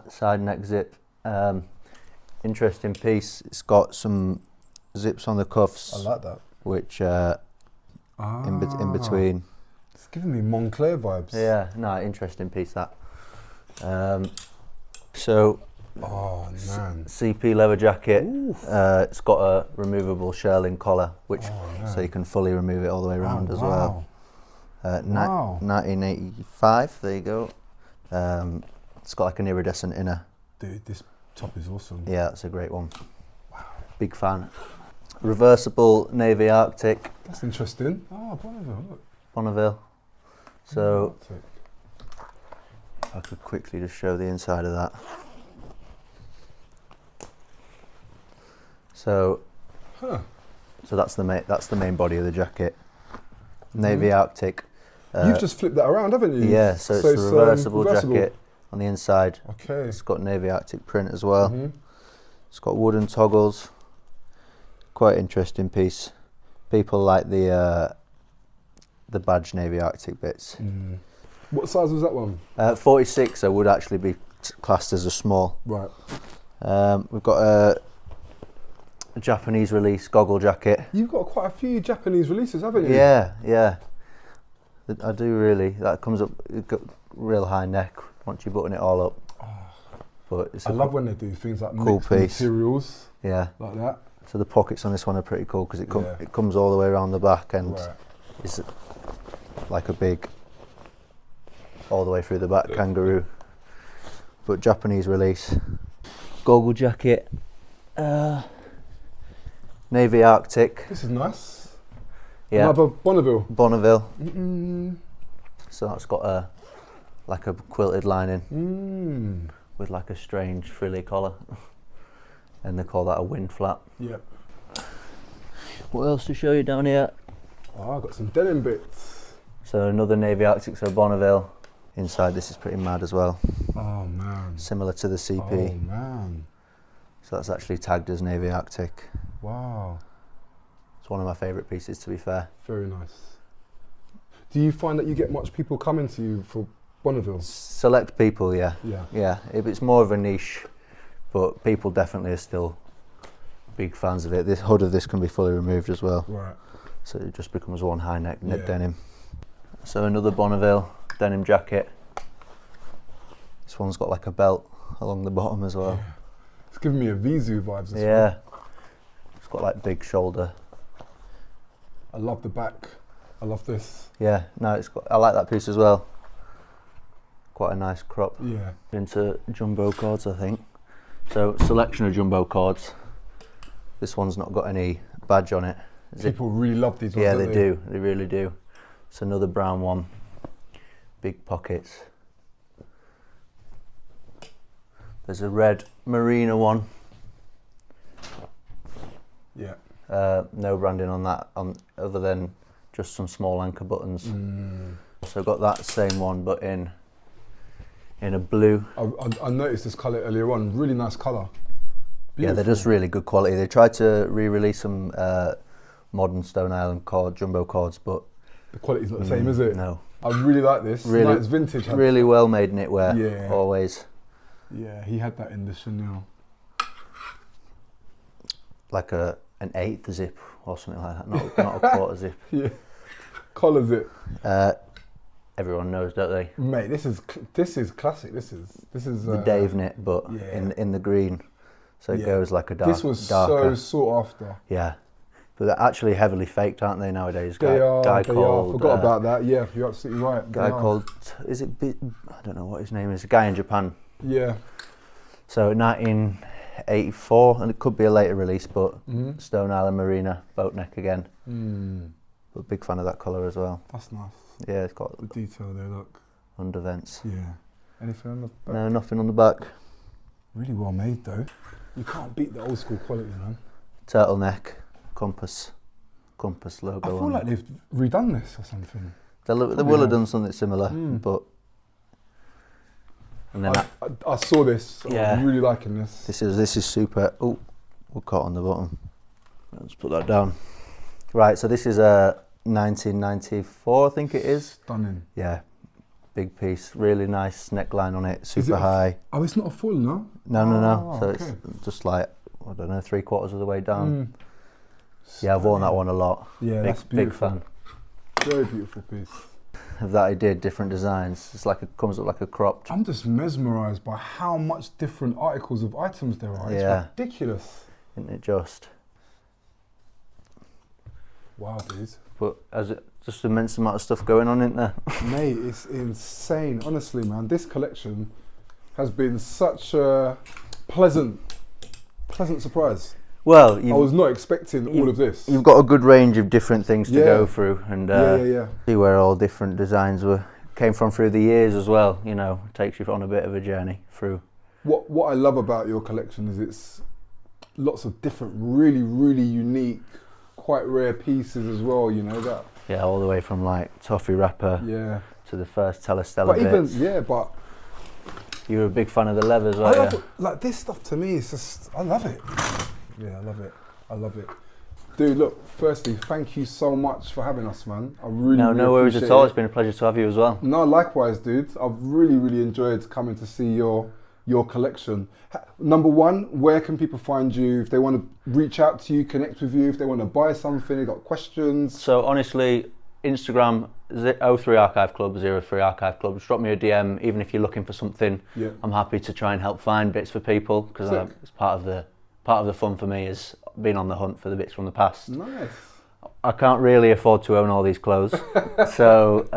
side neck zip. Interesting piece. It's got some zips on the cuffs. I like that. Which in between. It's giving me Montclair vibes. Yeah, no, interesting piece that. So, oh man, CP leather jacket. It's got a removable shearling collar, which so you can fully remove it all the way around as well. 1985. There you go. It's got like an iridescent inner. Dude, this top is awesome. Yeah, that's a great one. Wow, big fan. Reversible Navy Arctic. That's interesting. Oh, Bonneville, look. Bonneville. So, if I could quickly just show the inside of that. So, so that's the main body of the jacket. Navy Arctic. You've just flipped that around, haven't you? Yeah, so it's a reversible jacket on the inside. Okay. It's got Navy Arctic print as well. It's got wooden toggles. Quite interesting piece. People like the badge Navy Arctic bits. What size was that one? 46, so would actually be classed as a small. Right. We've got a Japanese release goggle jacket. You've got quite a few Japanese releases, haven't you? Yeah, yeah. I do really. That comes up, it's got real high neck once you button it all up. But it's I love when they do things like cool mixed piece. materials. Yeah. Like that. So the pockets on this one are pretty cool because it comes all the way around the back and it's like a big, all the way through the back kangaroo. But Japanese release. Goggle jacket. Navy Arctic. This is nice. Yeah. Another Bonville. Bonville. So that's got like a quilted lining with like a strange frilly collar. And they call that a wind flap. Yep. What else to show you down here? Oh, I've got some denim bits. So another Navy Arctic, so Bonville. Inside this is pretty mad as well. Oh man. Similar to the CP. Oh man. So that's actually tagged as Navy Arctic. Wow. It's one of my favourite pieces, to be fair. Very nice. Do you find that you get much people coming to you for Bonville? Select people, yeah. Yeah. Yeah, it's more of a niche, but people definitely are still big fans of it. This hood of this can be fully removed as well. Right. So it just becomes one high neck knit Yeah. denim. So another Bonville denim jacket. This one's got like a belt along the bottom as well. Yeah. It's giving me a Vizu vibes as Yeah. well. It's got like big shoulder. I love the back. I love this. Yeah, no, I like that piece as well. Quite a nice crop. Yeah. Into jumbo cords, I think. So selection of jumbo cords. This one's not got any badge on it. People really love these ones. Yeah, don't they do. They really do. It's another brown one. Big pockets. There's a red Marina one. Yeah. No branding on that, other than just some small anchor buttons. So got that same one, but in a blue. I noticed this colour earlier on. Really nice colour. Yeah, they're just really good quality. They tried to re-release some modern Stone Island jumbo cords, but the quality's not the same, is it? No. I really like this. Really, nice vintage. Really well made knitwear. Yeah. Always. Yeah, he had that in the Chanel. Like an eighth zip or something like that. Not a quarter zip. Yeah. Collar zip. Everyone knows, don't they? Mate, this is classic. This is The Dave knit, but yeah. in the green. So it goes like a darker. This was so sought after. Yeah. But they're actually heavily faked, aren't they, nowadays? They are. Called, Forgot about that. Yeah, you're absolutely right. Guy called, is it, I don't know what his name is, a guy in Japan. Yeah. So 1984, and it could be a later release, but Stone Island Marina, boat neck again. But big fan of that colour as well. That's nice. Yeah, it's got The detail there, look. undervents. Yeah. Anything on the back? No, nothing on the back. Really well made though. You can't beat the old school quality, man. Turtleneck, compass logo. I feel on like it. they've redone this or something. They will have done something similar, but. And then I saw this. Yeah. I'm really liking this. this is super. Oh, we're caught on the bottom. Let's put that down. Right, so this is a 1994, I think it is. Stunning. Yeah, big piece, really nice neckline on it, super high. Oh, it's not a full, no? No. So okay. it's just like, I don't know, 3/4 of the way down. Yeah, I've worn that one a lot. Yeah, that's Big beautiful. fan. Very beautiful piece. Of that I did different designs. It's like it comes up like a cropped. I'm just mesmerised by how much different articles of items there are. Yeah. It's ridiculous. Isn't it just? Wow, dude. But as it just immense amount of stuff going on, isn't there? Mate, it's insane. Honestly, man, this collection has been such a pleasant surprise. Well, I was not expecting all of this. You've got a good range of different things to go through, and yeah. see where all different designs came from through the years as well. You know, takes you on a bit of a journey through. What I love about your collection is it's lots of different, really, really unique, quite rare pieces as well. You know that. Yeah, all the way from like Toffee wrapper to the first Telestella bits. But You were a big fan of the leathers, I weren't love it. Like this stuff to me is just, I love it. Yeah, I love it. Dude, look, firstly, thank you so much for having us, man. I really, No worries at all. It's been a pleasure to have you as well. No, likewise, dude. I've really enjoyed coming to see your collection. Number one, where can people find you if they want to reach out to you, connect with you, if they want to buy something, they got questions? So honestly, Instagram, 03ArchiveClub, 03ArchiveClub. Just drop me a DM, even if you're looking for something. Yeah. I'm happy to try and help find bits for people, because it's part of the fun for me is being on the hunt for the bits from the past. Nice. I can't really afford to own all these clothes, so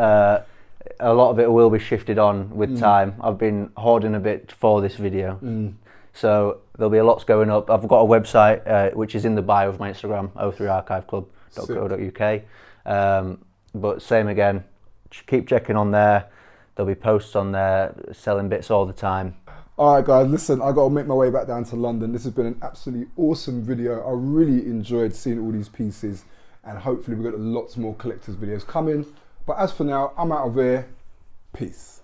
a lot of it will be shifted on with time. I've been hoarding a bit for this video, so there'll be a lots going up. I've got a website which is in the bio of my Instagram, 03archiveclub.co.uk. But same again, keep checking on there. There'll be posts on there, selling bits all the time. All right, guys, listen, I got to make my way back down to London. This has been an absolutely awesome video. I really enjoyed seeing all these pieces, and hopefully we've got lots more collectors videos coming. But as for now, I'm out of here. Peace.